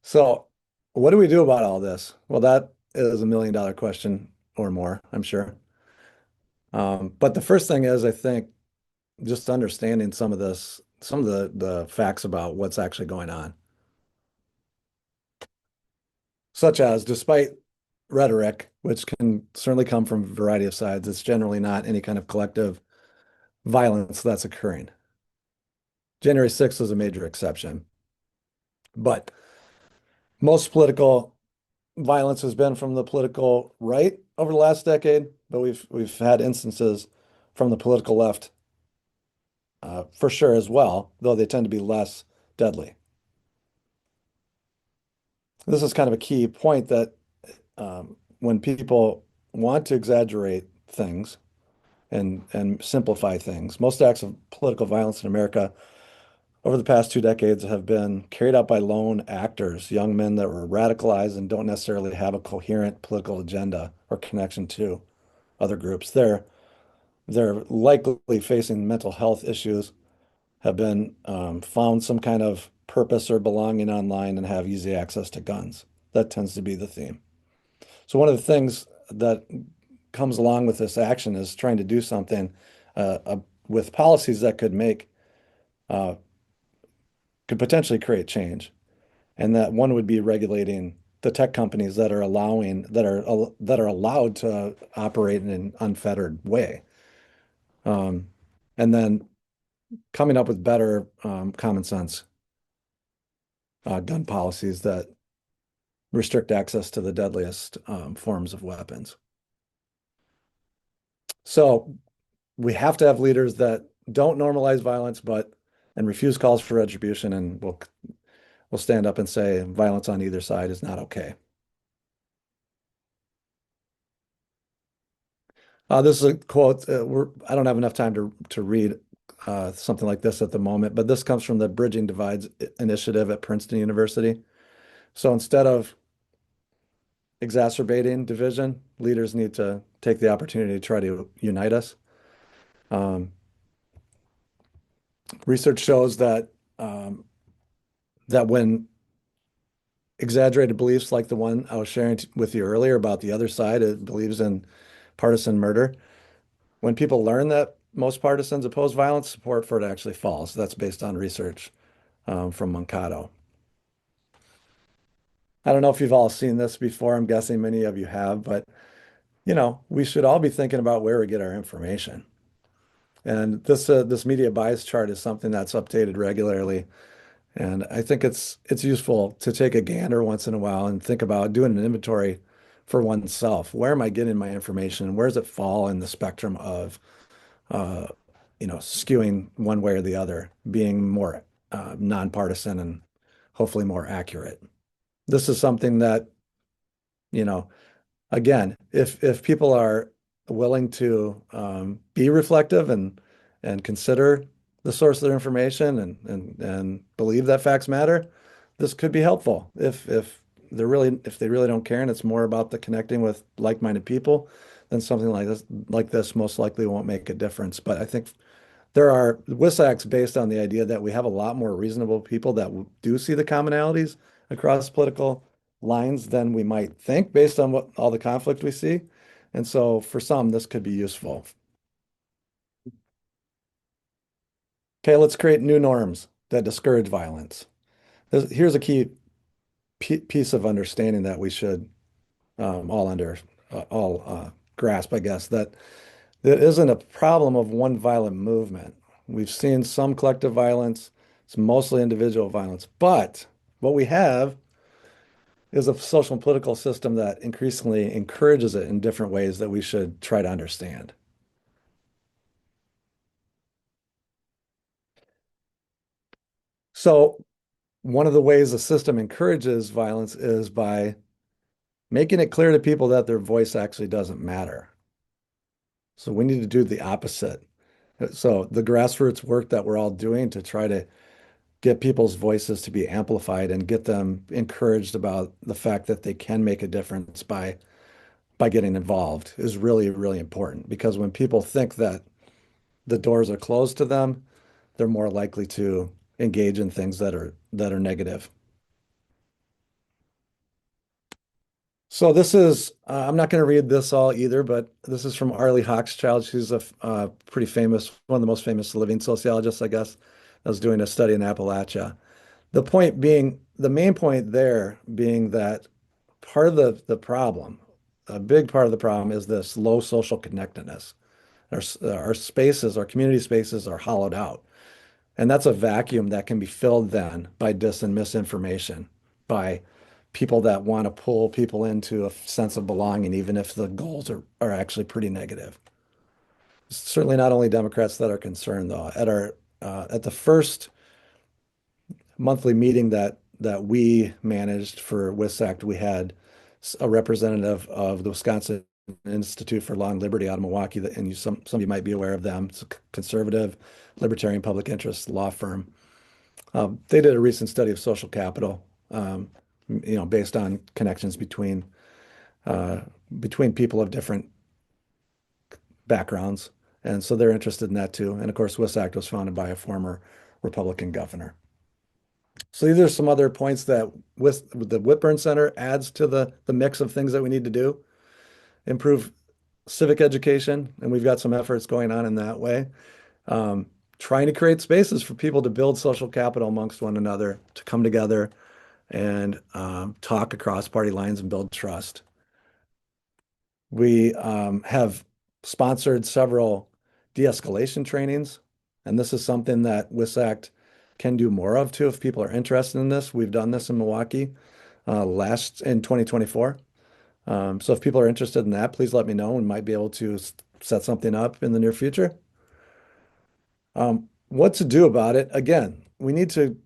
S3: So what do we do about all this? Well, that is a $1 million question or more, I'm sure. But the first thing is, I think, just understanding some of the facts about what's actually going on. Such as, despite rhetoric, which can certainly come from a variety of sides, it's generally not any kind of collective violence that's occurring. January 6th is a major exception. But most political violence has been from the political right over the last decade, but we've had instances from the political left for sure as well, though they tend to be less deadly. This is kind of a key point that when people want to exaggerate things and simplify things, most acts of political violence in America over the past 2 decades have been carried out by lone actors, young men that were radicalized and don't necessarily have a coherent political agenda or connection to other groups. They're likely facing mental health issues, have been found some kind of purpose or belonging online, and have easy access to guns. That tends to be the theme. So one of the things that comes along with this action is trying to do something with policies that could potentially create change. And that one would be regulating the tech companies that are allowed to operate in an unfettered way. And then coming up with better common sense gun policies that restrict access to the deadliest forms of weapons. So we have to have leaders that don't normalize violence, and refuse calls for retribution, and will stand up and say violence on either side is not okay. This is a quote. I don't have enough time to read something like this at the moment, but this comes from the Bridging Divides initiative at Princeton University. So instead of exacerbating division, leaders need to take the opportunity to try to unite us. Um, Research shows um, that when exaggerated beliefs like the one I was sharing with you earlier about the other side, it believes in partisan murder. When people learn that most partisans oppose violence, support for it actually falls. That's based on research from Mankato. I don't know if you've all seen this before. I'm guessing many of you have, but we should all be thinking about where we get our information. And this media bias chart is something that's updated regularly. And I think it's useful to take a gander once in a while and think about doing an inventory for oneself. Where am I getting my information? Where does it fall in the spectrum of uh, skewing one way or the other, being more nonpartisan and hopefully more accurate? This is something that, you know, again, if people are willing to be reflective and consider the source of their information and believe that facts matter, this could be helpful. If they really don't care and it's more about the connecting with like-minded people, then something like this most likely won't make a difference. But I think WISAC's based on the idea that we have a lot more reasonable people that do see the commonalities across political lines than we might think based on what all the conflict we see. And so for some, this could be useful. Okay, let's create new norms that discourage violence. Here's a key piece of understanding that we should all grasp, I guess, that it isn't a problem of one violent movement. We've seen some collective violence. It's mostly individual violence. But what we have is a social and political system that increasingly encourages it in different ways that we should try to understand. So one of the ways the system encourages violence is by making it clear to people that their voice actually doesn't matter. So we need to do the opposite. So the grassroots work that we're all doing to try to get people's voices to be amplified and get them encouraged about the fact that they can make a difference by getting involved is really, really important because when people think that the doors are closed to them, they're more likely to engage in things that are negative. So this is, I'm not going to read this all either, but this is from Arlie Hochschild. She's a pretty famous, one of the most famous living sociologists, I guess, that was doing a study in Appalachia. The main point there being that part of the problem, a big part of the problem is this low social connectedness. Our spaces, our community spaces are hollowed out. And that's a vacuum that can be filled then by dis and misinformation, by people that want to pull people into a sense of belonging, even if the goals are actually pretty negative. Certainly not only Democrats that are concerned, though. At the first monthly meeting that we managed for WISACT, we had a representative of the Wisconsin Institute for Law and Liberty out of Milwaukee, and some of you might be aware of them. It's a conservative, libertarian public interest law firm. They did a recent study of social capital, based on connections uh, between people of different backgrounds, and so they're interested in that too. And of course, WISACT was founded by a former Republican governor. So these are some other points that the Whitburn Center adds to the mix of things that we need to do. Improve civic education, and we've got some efforts going on in that way. Trying to create spaces for people to build social capital amongst one another, to come together and talk across party lines and build trust. We have sponsored several de-escalation trainings, and this is something that WISACT can do more of too if people are interested in this. We've done this in Milwaukee last in 2024. So if people are interested in that, please let me know. We might be able to set something up in the near future. What to do about it? Again, we need to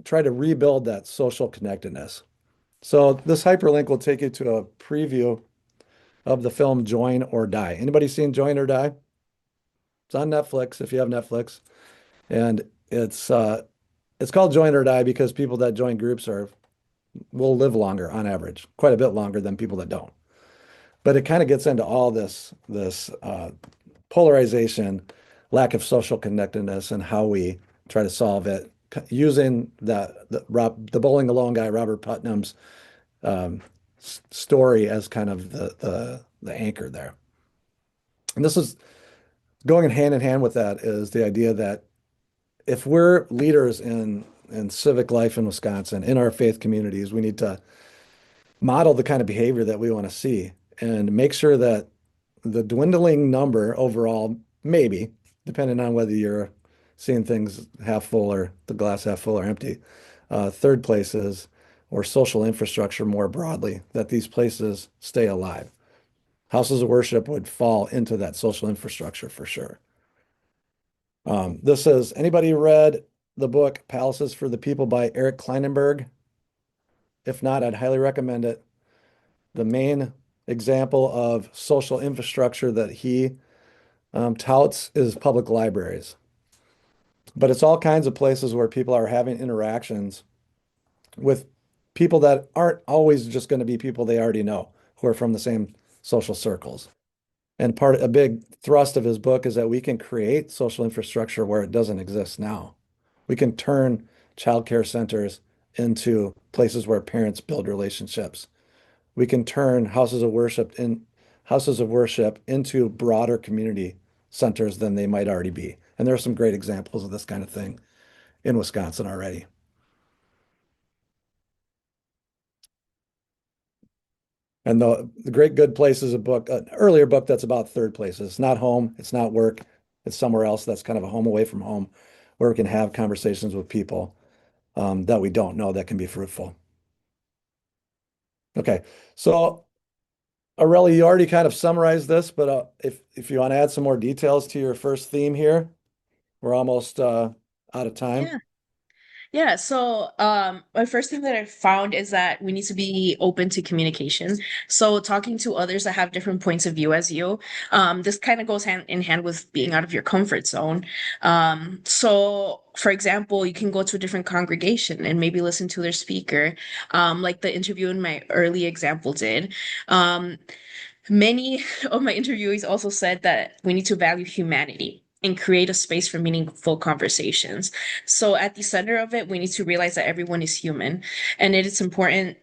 S3: try to rebuild that social connectedness. So this hyperlink will take you to a preview of the film Join or Die. Anybody seen Join or Die? It's on Netflix if you have Netflix. And it's called Join or Die because people that join groups will live longer on average, quite a bit longer than people that don't. But it kind of gets into all this polarization, lack of social connectedness, and how we try to solve it using the Bowling Alone guy, Robert Putnam's story as kind of the anchor there. And this is going in hand with that is the idea that if we're leaders in civic life in Wisconsin, in our faith communities, we need to model the kind of behavior that we want to see and make sure that the dwindling number overall, maybe, depending on whether you're seeing things half full or the glass half full or empty, third places or social infrastructure more broadly, that these places stay alive. Houses of worship would fall into that social infrastructure for sure. This is, anybody read the book Palaces for the People by Eric Kleinenberg? If not, I'd highly recommend it. The main example of social infrastructure that he touts is public libraries. But it's all kinds of places where people are having interactions with people that aren't always just going to be people they already know, who are from the same social circles. And a big thrust of his book is that we can create social infrastructure where it doesn't exist now. We can turn childcare centers into places where parents build relationships. We can turn houses of worship into broader community centers than they might already be. And there are some great examples of this kind of thing in Wisconsin already. And the Great Good Place is a book, an earlier book that's about third places. It's not home, it's not work, it's somewhere else that's kind of a home away from home where we can have conversations with people that we don't know that can be fruitful. Okay, so Aurelia, you already kind of summarized this, but if you want to add some more details to your first theme here, we're almost out of time.
S4: Yeah. Yeah, so my first thing that I found is that we need to be open to communication. So talking to others that have different points of view as you, this kind of goes hand in hand with being out of your comfort zone. So for example, you can go to a different congregation and maybe listen to their speaker, like the interview in my early example did. Many of my interviewees also said that we need to value humanity and create a space for meaningful conversations. So at the center of it, we need to realize that everyone is human, and it is important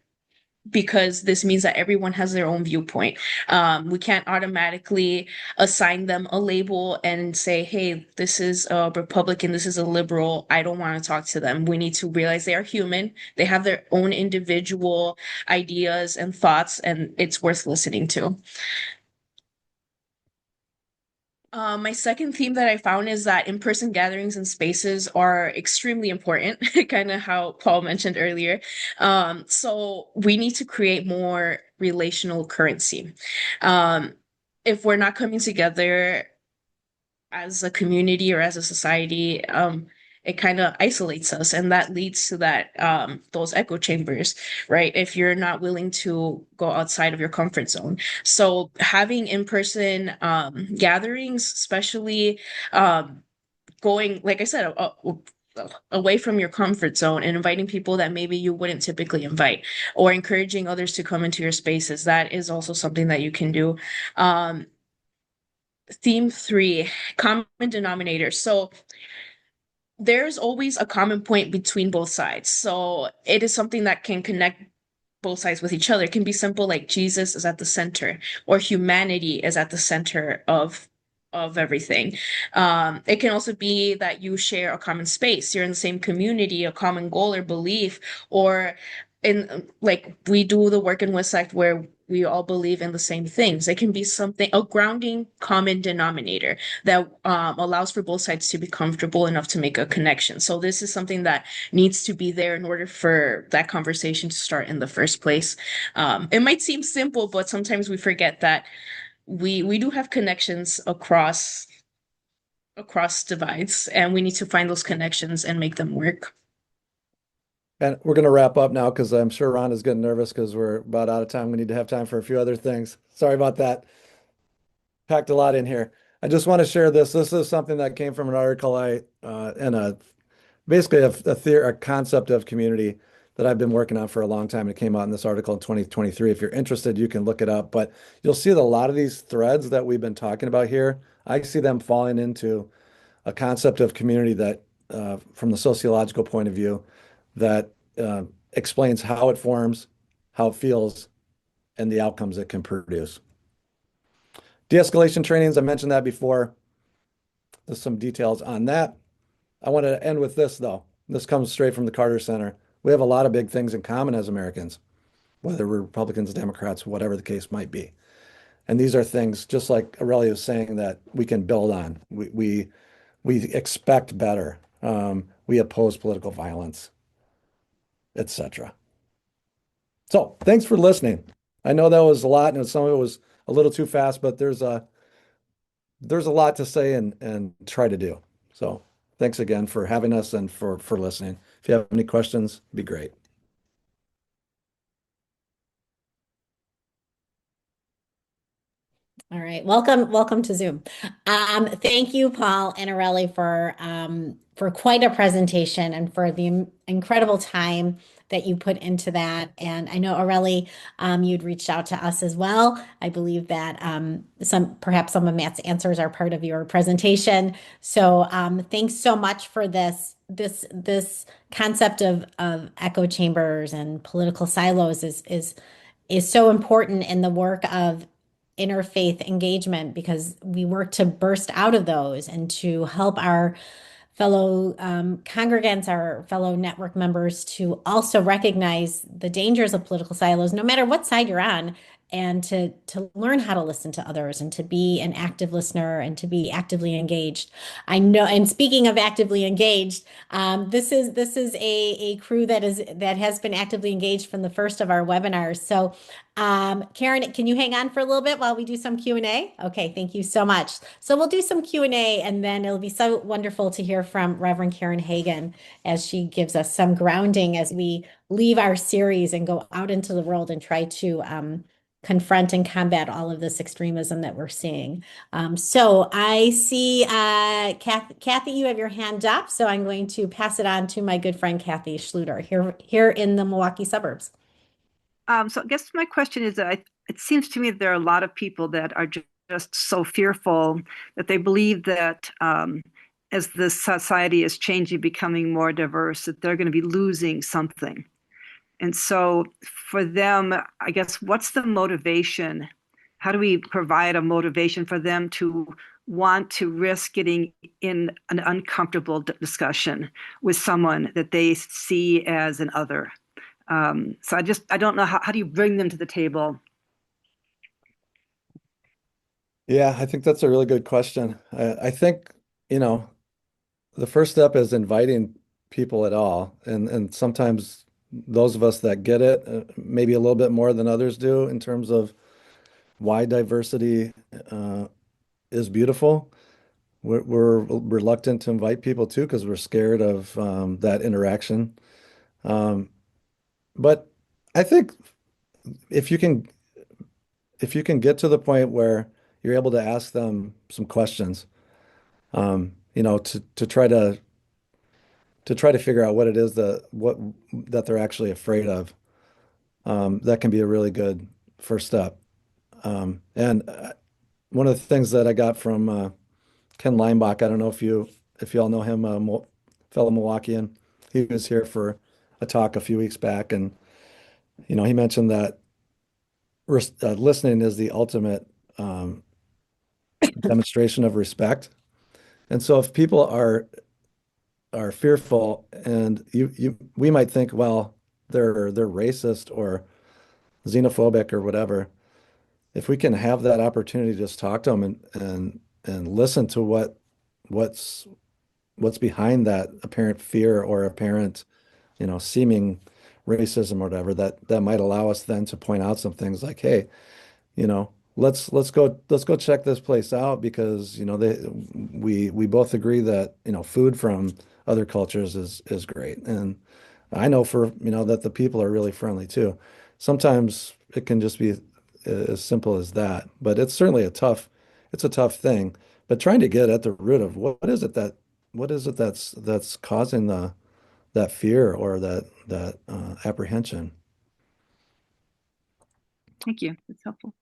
S4: because this means that everyone has their own viewpoint. We can't automatically assign them a label and say, hey, this is a Republican, this is a liberal, I don't want to talk to them. We need to realize they are human. They have their own individual ideas and thoughts, and it's worth listening to. My second theme that I found is that in-person gatherings and spaces are extremely important, kind of how Paul mentioned earlier. So we need to create more relational currency. If we're not coming together as a community or as a society, it kind of isolates us, and that leads to that those echo chambers, right? If you're not willing to go outside of your comfort zone. So having in-person gatherings, especially going, like I said, away from your comfort zone and inviting people that maybe you wouldn't typically invite, or encouraging others to come into your spaces, that is also something that you can do. Theme 3, common denominator. So there's always a common point between both sides. So it is something that can connect both sides with each other. It can be simple, like Jesus is at the center, or humanity is at the center of everything. It can also be that you share a common space. You're in the same community, a common goal or belief, or in, like, we do the work in WIVEC where we all believe in the same things. It can be something, a grounding common denominator that allows for both sides to be comfortable enough to make a connection. So this is something that needs to be there in order for that conversation to start in the first place. It might seem simple, but sometimes we forget that we do have connections across divides, and we need to find those connections and make them work.
S3: And we're going to wrap up now because I'm sure Ron is getting nervous because we're about out of time. We need to have time for a few other things. Sorry about that. Packed a lot in here. I just want to share this. This is something that came from an article and basically a concept of community that I've been working on for a long time. It came out in this article in 2023. If you're interested, you can look it up. But you'll see that a lot of these threads that we've been talking about here, I see them falling into a concept of community that, from the sociological point of view, that explains how it forms, how it feels, and the outcomes it can produce. De-escalation trainings, I mentioned that before. There's some details on that. I want to end with this, though. This comes straight from the Carter Center. We have a lot of big things in common as Americans, whether we're Republicans, Democrats, whatever the case might be. And these are things, just like Aurelia was saying, that we can build on. We expect better. We oppose political violence, etc. So thanks for listening. I know that was a lot, and some of it was a little too fast, but there's a lot to say and try to do. So thanks again for having us and for listening. If you have any questions, it'd be great.
S1: All right, welcome to Zoom. Thank you, Paul and Areli, for quite a presentation and for the incredible time that you put into that. And I know Areli, you'd reached out to us as well. I believe that perhaps some of Matt's answers are part of your presentation. So thanks so much for this concept of echo chambers and political silos is so important in the work of interfaith engagement because we work to burst out of those and to help our fellow congregants, our fellow network members to also recognize the dangers of political silos, no matter what side you're on, and to learn how to listen to others and to be an active listener and to be actively engaged. I know, and speaking of actively engaged, this is a crew that has been actively engaged from the first of our webinars. So Karen, can you hang on for a little bit while we do some Q&A? Okay, thank you so much. So we'll do some Q&A and then it'll be so wonderful to hear from Reverend Karen Hagan as she gives us some grounding as we leave our series and go out into the world and try to confront and combat all of this extremism that we're seeing. So I see, Kathy, you have your hand up, so I'm going to pass it on to my good friend Kathy Schluter here in the Milwaukee suburbs.
S5: So I guess my question is that it seems to me that there are a lot of people that are just so fearful that they believe that as the society is changing, becoming more diverse, that they're going to be losing something. And so for them, I guess, what's the motivation? How do we provide a motivation for them to want to risk getting in an uncomfortable discussion with someone that they see as an other? So I don't know how do you bring them to the table?
S3: Yeah, I think that's a really good question. I think, the first step is inviting people at all. And sometimes those of us that get it, maybe a little bit more than others do in terms of why diversity is beautiful. We're reluctant to invite people too because we're scared of that interaction. But I think if you can get to the point where you're able to ask them some questions, to try to figure out what it is that they're actually afraid of, that can be a really good first step. And one of the things that I got from Ken Leinbach, I don't know if you all know him, fellow Milwaukeean. He was here for a talk a few weeks back, and he mentioned that listening is the ultimate demonstration of respect. And so if people are fearful and we might think, well, they're racist or xenophobic or whatever. If we can have that opportunity to just talk to them and listen to what's behind that apparent fear or apparent, seeming racism or whatever, that might allow us then to point out some things like, hey, let's go check this place out because we both agree that food from other cultures is great, and I know that the people are really friendly too. Sometimes it can just be as simple as that, but it's certainly it's a tough thing. But trying to get at the root of what is it that's causing that fear or that apprehension.
S5: Thank you. That's helpful.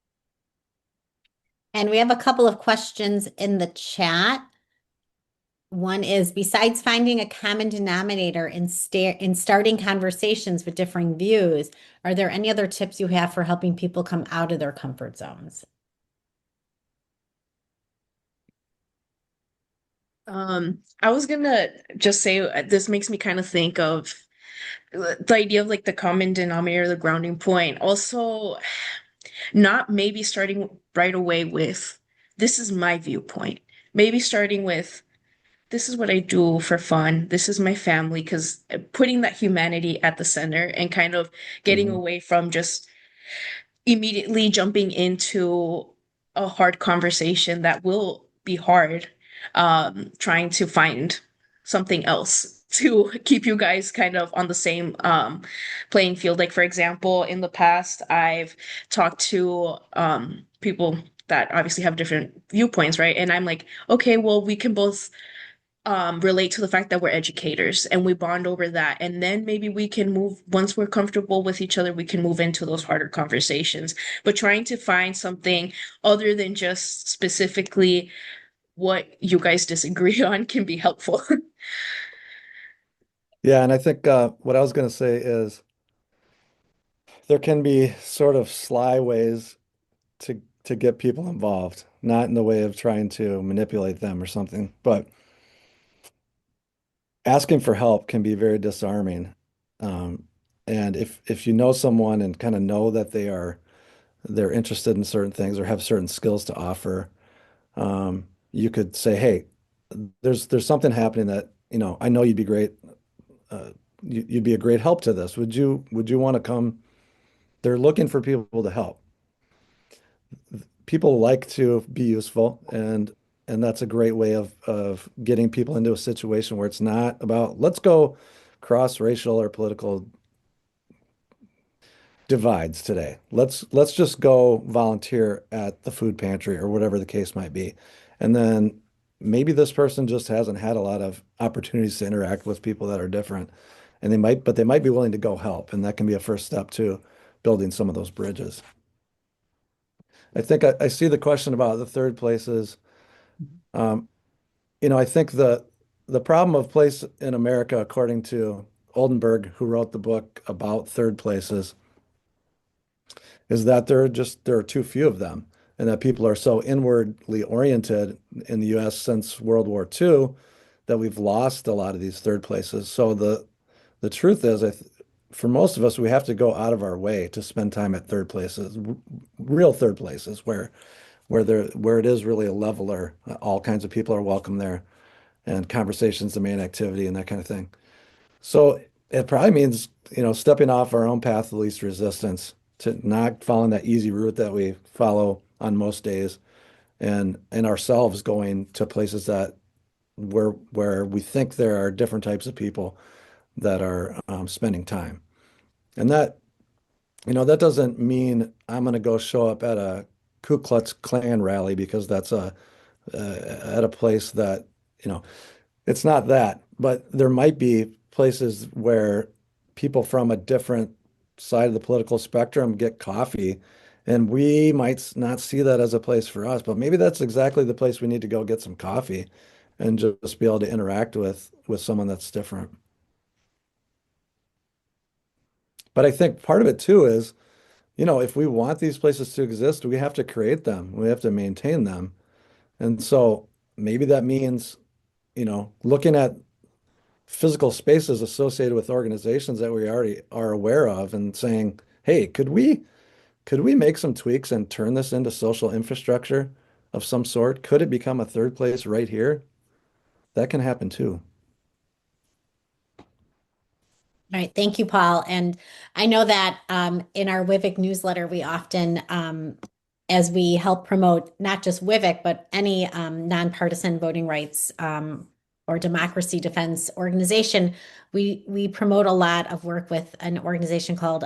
S1: And we have a couple of questions in the chat. One is, besides finding a common denominator in starting conversations with differing views, are there any other tips you have for helping people come out of their comfort zones?
S4: I was gonna just say this makes me kind of think of the idea of like the common denominator, the grounding point. Also, not maybe starting right away with this is my viewpoint. Maybe starting with this is what I do for fun. This is my family, because putting that humanity at the center and kind of getting
S3: Mhm.
S4: away from just immediately jumping into a hard conversation that will be hard, trying to find something else to keep you guys kind of on the same playing field. Like, for example, in the past, I've talked to people that obviously have different viewpoints, right? And I'm like, okay, well, we can both relate to the fact that we're educators and we bond over that. And then maybe we can move, once we're comfortable with each other, we can move into those harder conversations. But trying to find something other than just specifically what you guys disagree on can be helpful.
S3: Yeah, and I think what I was going to say is there can be sort of sly ways to get people involved, not in the way of trying to manipulate them or something, but asking for help can be very disarming. Um, and if you know someone and kind of know that they're interested in certain things or have certain skills to offer, you could say, "Hey, there's something happening that, I know you'd be great. Uh, you'd be a great help to this. Would you want to come?" They're looking for people to help. People like to be useful, and that's a great way of getting people into a situation where it's not about let's go cross racial or political divides today. Let's just go volunteer at the food pantry or whatever the case might be. And then maybe this person just hasn't had a lot of opportunities to interact with people that are different. And they might be willing to go help. And that can be a first step to building some of those bridges. I think I see the question about the third places. Um, I think the problem of place in America, according to Oldenburg, who wrote the book about third places, is that there are too few of them, and that people are so inwardly oriented in the US since World War II that we've lost a lot of these third places. So the truth is, for most of us, we have to go out of our way to spend time at third places, real third places where it is really a leveler. All kinds of people are welcome there, and conversation's the main activity and that kind of thing. So it probably means, stepping off our own path of least resistance to not following that easy route that we follow on most days, and ourselves going to places that where we think there are different types of people that are spending time. And that doesn't mean I'm going to go show up at a Ku Klux Klan rally because that's at a place that, you know, it's not that, but there might be places where people from a different side of the political spectrum get coffee, and we might not see that as a place for us, but maybe that's exactly the place we need to go get some coffee and just be able to interact with someone that's different. But I think part of it too is, if we want these places to exist, we have to create them. We have to maintain them. And so maybe that means, looking at physical spaces associated with organizations that we already are aware of and saying, hey, could we make some tweaks and turn this into social infrastructure of some sort? Could it become a third place right here? That can happen too.
S1: All right, thank you, Paul. And I know that in our WIVEC newsletter, we often, as we help promote not just WIVEC, but any nonpartisan voting rights or democracy defense organization, we promote a lot of work with an organization called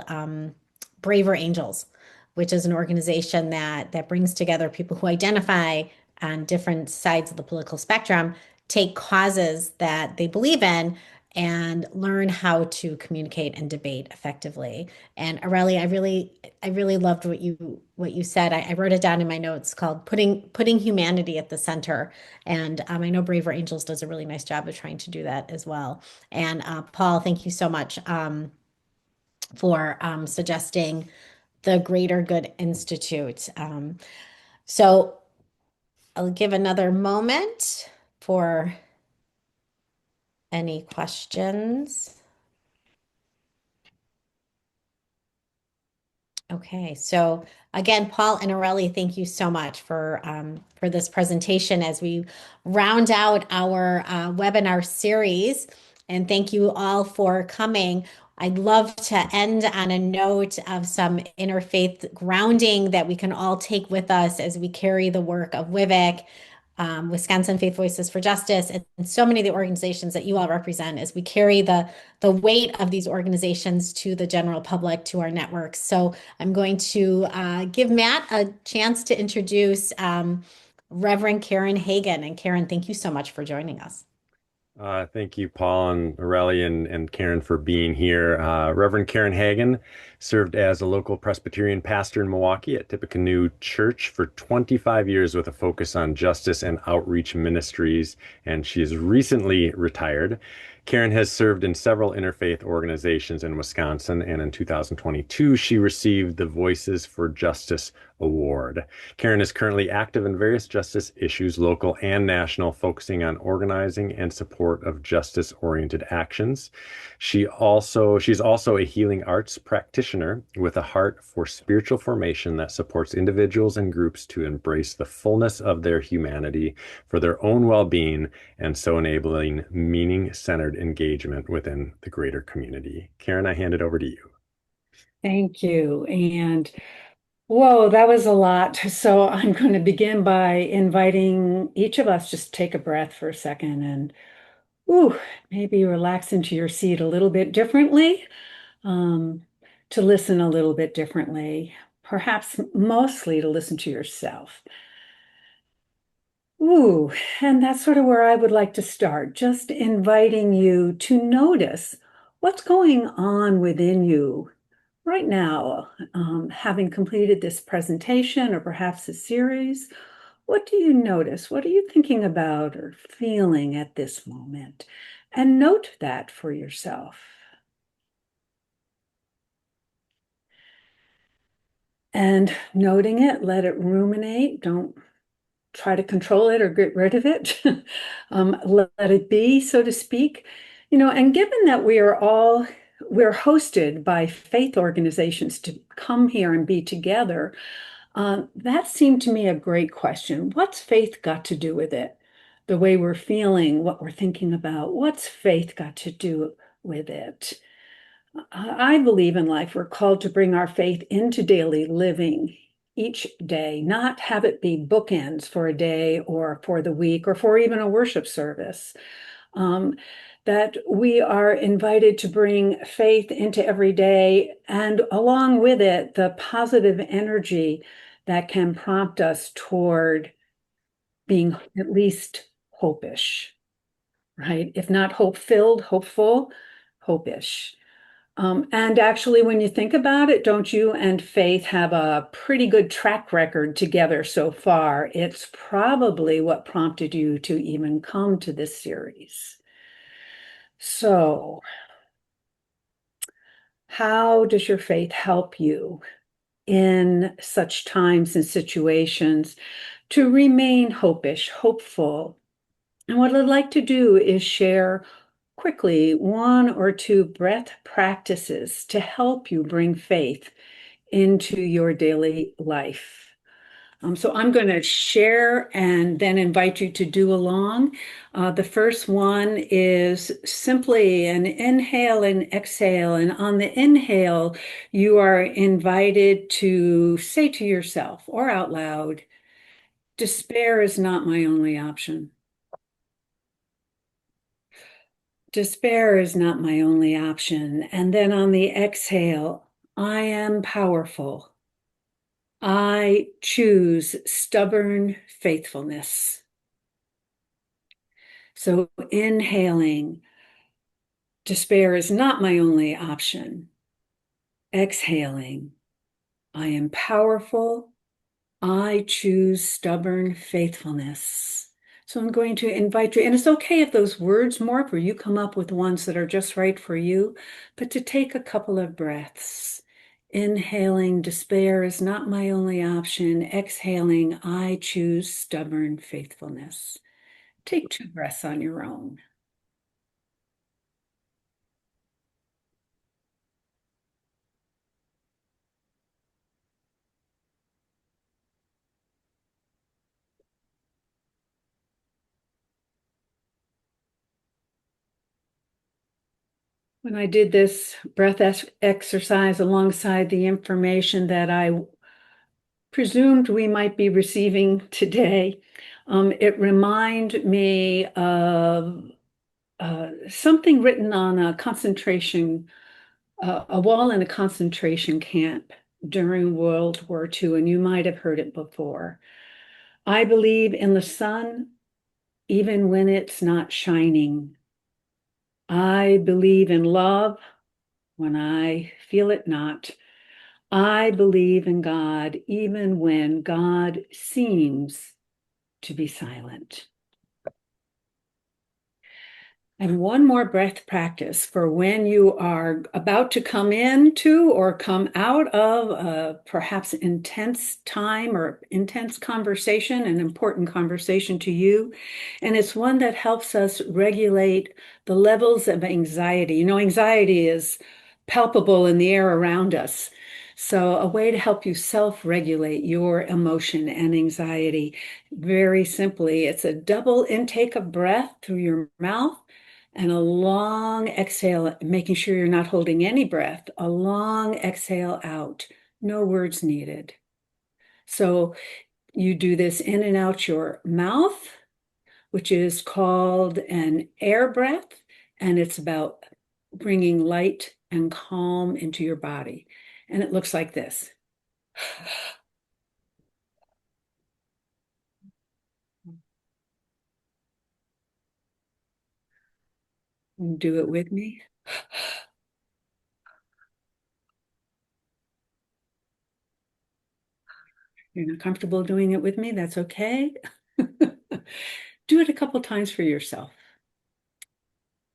S1: Braver Angels, which is an organization that brings together people who identify on different sides of the political spectrum, take causes that they believe in, and learn how to communicate and debate effectively. And Aurelie, I really loved what you said. I wrote it down in my notes called putting humanity at the center. And I know Braver Angels does a really nice job of trying to do that as well. And Paul, thank you so much for suggesting the Greater Good Institute. So I'll give another moment for any questions. Okay, so again, Paul and Aurelie, thank you so much for this presentation as we round out our webinar series. And thank you all for coming. I'd love to end on a note of some interfaith grounding that we can all take with us as we carry the work of WIVEC, Wisconsin Faith Voices for Justice, and so many of the organizations that you all represent as we carry the weight of these organizations to the general public, to our networks. So I'm going to give Matt a chance to introduce Reverend Karen Hagen. And Karen, thank you so much for joining us.
S2: Thank you, Paul and Aurelie and Karen for being here. Reverend Karen Hagen served as a local Presbyterian pastor in Milwaukee at Tippecanoe Church for 25 years with a focus on justice and outreach ministries, and she is recently retired. Karen has served in several interfaith organizations in Wisconsin, and in 2022, she received the Voices for Justice Award. Karen is currently active in various justice issues, local and national, focusing on organizing and support of justice-oriented actions. She's also a healing arts practitioner with a heart for spiritual formation that supports individuals and groups to embrace the fullness of their humanity for their own well-being, and so enabling meaning-centered engagement within the greater community. Karen, I hand it over to you.
S6: Thank you. And whoa, that was a lot. So I'm going to begin by inviting each of us just take a breath for a second and maybe relax into your seat a little bit differently, to listen a little bit differently, perhaps mostly to listen to yourself. And that's sort of where I would like to start, just inviting you to notice what's going on within you right now. Having completed this presentation or perhaps a series, what do you notice? What are you thinking about or feeling at this moment? And note that for yourself. And noting it, let it ruminate. Don't try to control it or get rid of it. Let it be, so to speak. And given that we're hosted by faith organizations to come here and be together, that seemed to me a great question. What's faith got to do with it? The way we're feeling, what we're thinking about, what's faith got to do with it? I believe in life, we're called to bring our faith into daily living each day, not have it be bookends for a day or for the week or for even a worship service. That we are invited to bring faith into every day, and along with it, the positive energy that can prompt us toward being at least hopish, right? If not hope-filled, hopeful, hopish. And actually, when you think about it, don't you and Faith have a pretty good track record together so far? It's probably what prompted you to even come to this series. So, how does your faith help you in such times and situations to remain hopish, hopeful? And what I'd like to do is share quickly one or two breath practices to help you bring faith into your daily life. So I'm going to share and then invite you to do along. The first one is simply an inhale and exhale. And on the inhale, you are invited to say to yourself or out loud, "Despair is not my only option. Despair is not my only option. And then on the exhale, I am powerful. I choose stubborn faithfulness. So inhaling, despair is not my only option. Exhaling, I am powerful. I choose stubborn faithfulness. So I'm going to invite you, and it's okay if those words morph or you come up with ones that are just right for you, but to take a couple of breaths. Inhaling, despair is not my only option. Exhaling, I choose stubborn faithfulness. Take 2 breaths on your own. When I did this breath exercise alongside the information that I presumed we might be receiving today, it reminded me of something written on a wall in a concentration camp during World War II, and you might have heard it before. I believe in the sun even when it's not shining. I believe in love when I feel it not. I believe in God even when God seems to be silent. And one more breath practice for when you are about to come into or come out of a perhaps intense time or intense conversation, an important conversation to you. And it's one that helps us regulate the levels of anxiety. You know, anxiety is palpable in the air around us. So a way to help you self-regulate your emotion and anxiety, very simply, it's a double intake of breath through your mouth and a long exhale, making sure you're not holding any breath, a long exhale out, no words needed. So you do this in and out your mouth, which is called an air breath, and it's about bringing light and calm into your body. And it looks like this. Do it with me. You're not comfortable doing it with me, that's okay. Do it a couple times for yourself.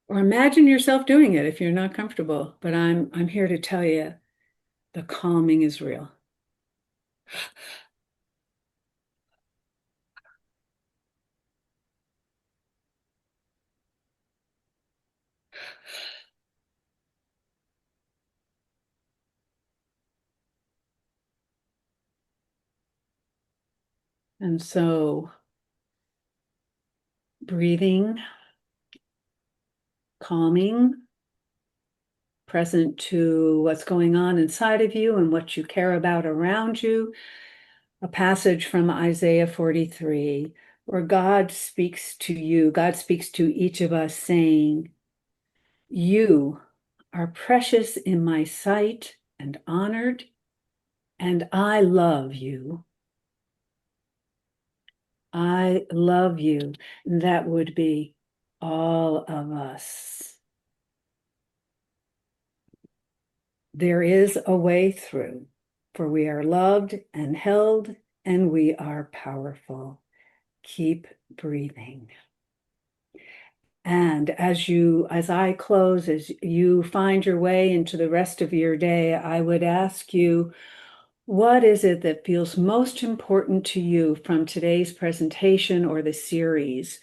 S6: Or imagine yourself doing it if you're not comfortable. But I'm here to tell you the calming is real. And so breathing, calming, present to what's going on inside of you and what you care about around you. A passage from Isaiah 43, where God speaks to you, God speaks to each of us saying, "You are precious in my sight and honored, and I love you. I love you." That would be all of us. There is a way through, for we are loved and held, and we are powerful. Keep breathing. And as I close, as you find your way into the rest of your day, I would ask you, what is it that feels most important to you from today's presentation or the series?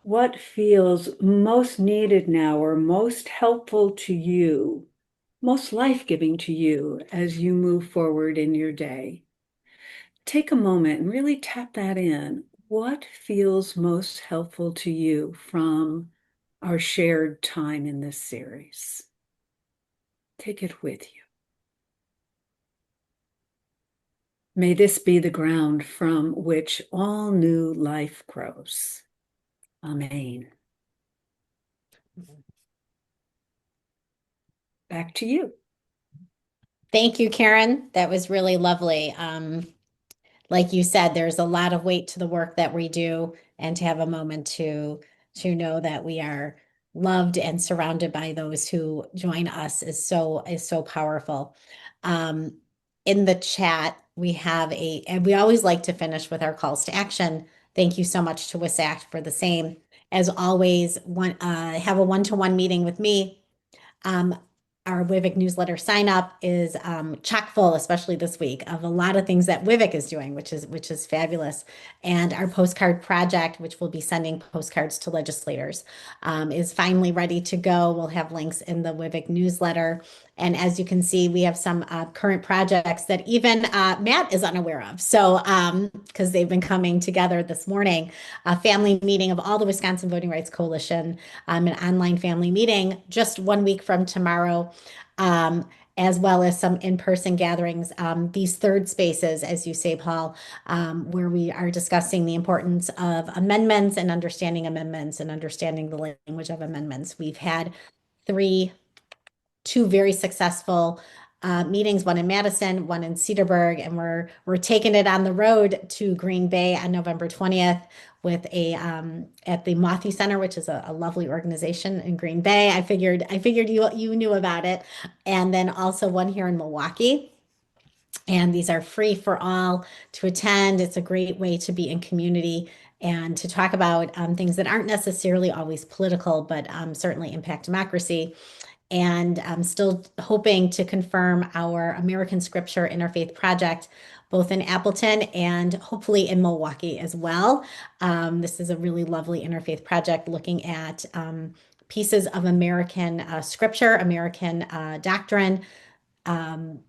S6: What feels most needed now or most helpful to you, most life-giving to you as you move forward in your day? Take a moment and really tap that in. What feels most helpful to you from our shared time in this series? Take it with you. May this be the ground from which all new life grows. Amen. back to you.
S1: Thank you, Karen. That was really lovely. Like you said, there's a lot of weight to the work that we do, and to have a moment to know that we are loved and surrounded by those who join us is so powerful. Um, in the chat, we have and we always like to finish with our calls to action. Thank you so much to WISAC for the same. As always, have a one-to-one meeting with me. Um, our WIVEC newsletter sign up is chock full, especially this week, of a lot of things that WIVEC is doing, which is fabulous. And our postcard project, which will be sending postcards to legislators, is finally ready to go. We'll have links in the WIVEC newsletter. And as you can see, we have some current projects that even Matt is unaware of. So, because they've been coming together this morning, a family meeting of all the Wisconsin Voting Rights Coalition, an online family meeting just 1 week from tomorrow, um, as well as some in-person gatherings. These third spaces, as you say, Paul, where we are discussing the importance of amendments and understanding the language of amendments. We've had two very successful meetings, one in Madison, one in Cedarburg, and we're taking it on the road to Green Bay on November 20th with at the Mothi Center, which is a lovely organization in Green Bay. I figured you knew about it, and then also one here in Milwaukee. And these are free for all to attend. It's a great way to be in community and to talk about things that aren't necessarily always political, but certainly impact democracy. And I'm still hoping to confirm our American Scripture Interfaith Project, both in Appleton and hopefully in Milwaukee as well. This is a really lovely interfaith project looking at pieces of American scripture, American doctrine, um,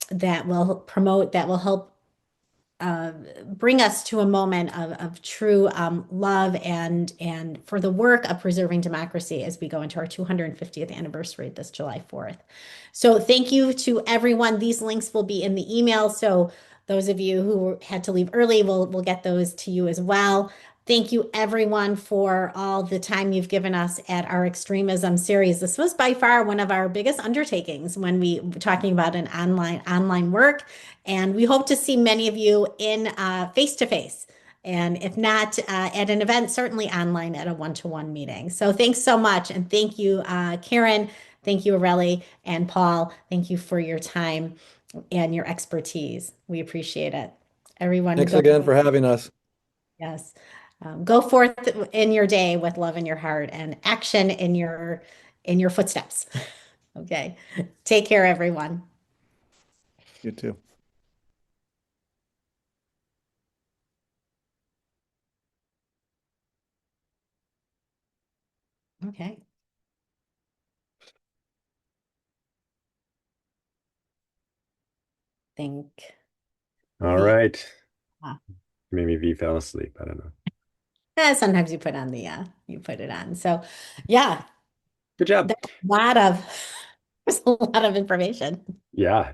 S1: that will help uh, bring us to a moment of true love and for the work of preserving democracy as we go into our 250th anniversary this July 4th. So thank you to everyone. These links will be in the email. So those of you who had to leave early, we'll get those to you as well. Thank you everyone for all the time you've given us at our Extremism series. This was by far one of our biggest undertakings when we were talking about an online work. And we hope to see many of you in face to face. And if not at an event, certainly online at a one-to-one meeting. So thanks so much. And thank you, Karen. Thank you, Aurelie and Paul. Thank you for your time and your expertise. We appreciate it. Everyone,
S3: Thanks again for having us.
S1: yes. Go forth in your day with love in your heart and action in your footsteps. Okay. Take care, everyone.
S3: You too.
S1: Okay. Think.
S2: All
S1: V.
S2: right.
S1: Ah.
S2: Maybe V fell asleep. I don't know.
S1: Sometimes you put on you put it on. So yeah,
S2: Good job.
S1: there's a lot of there's a lot of information.
S2: Yeah.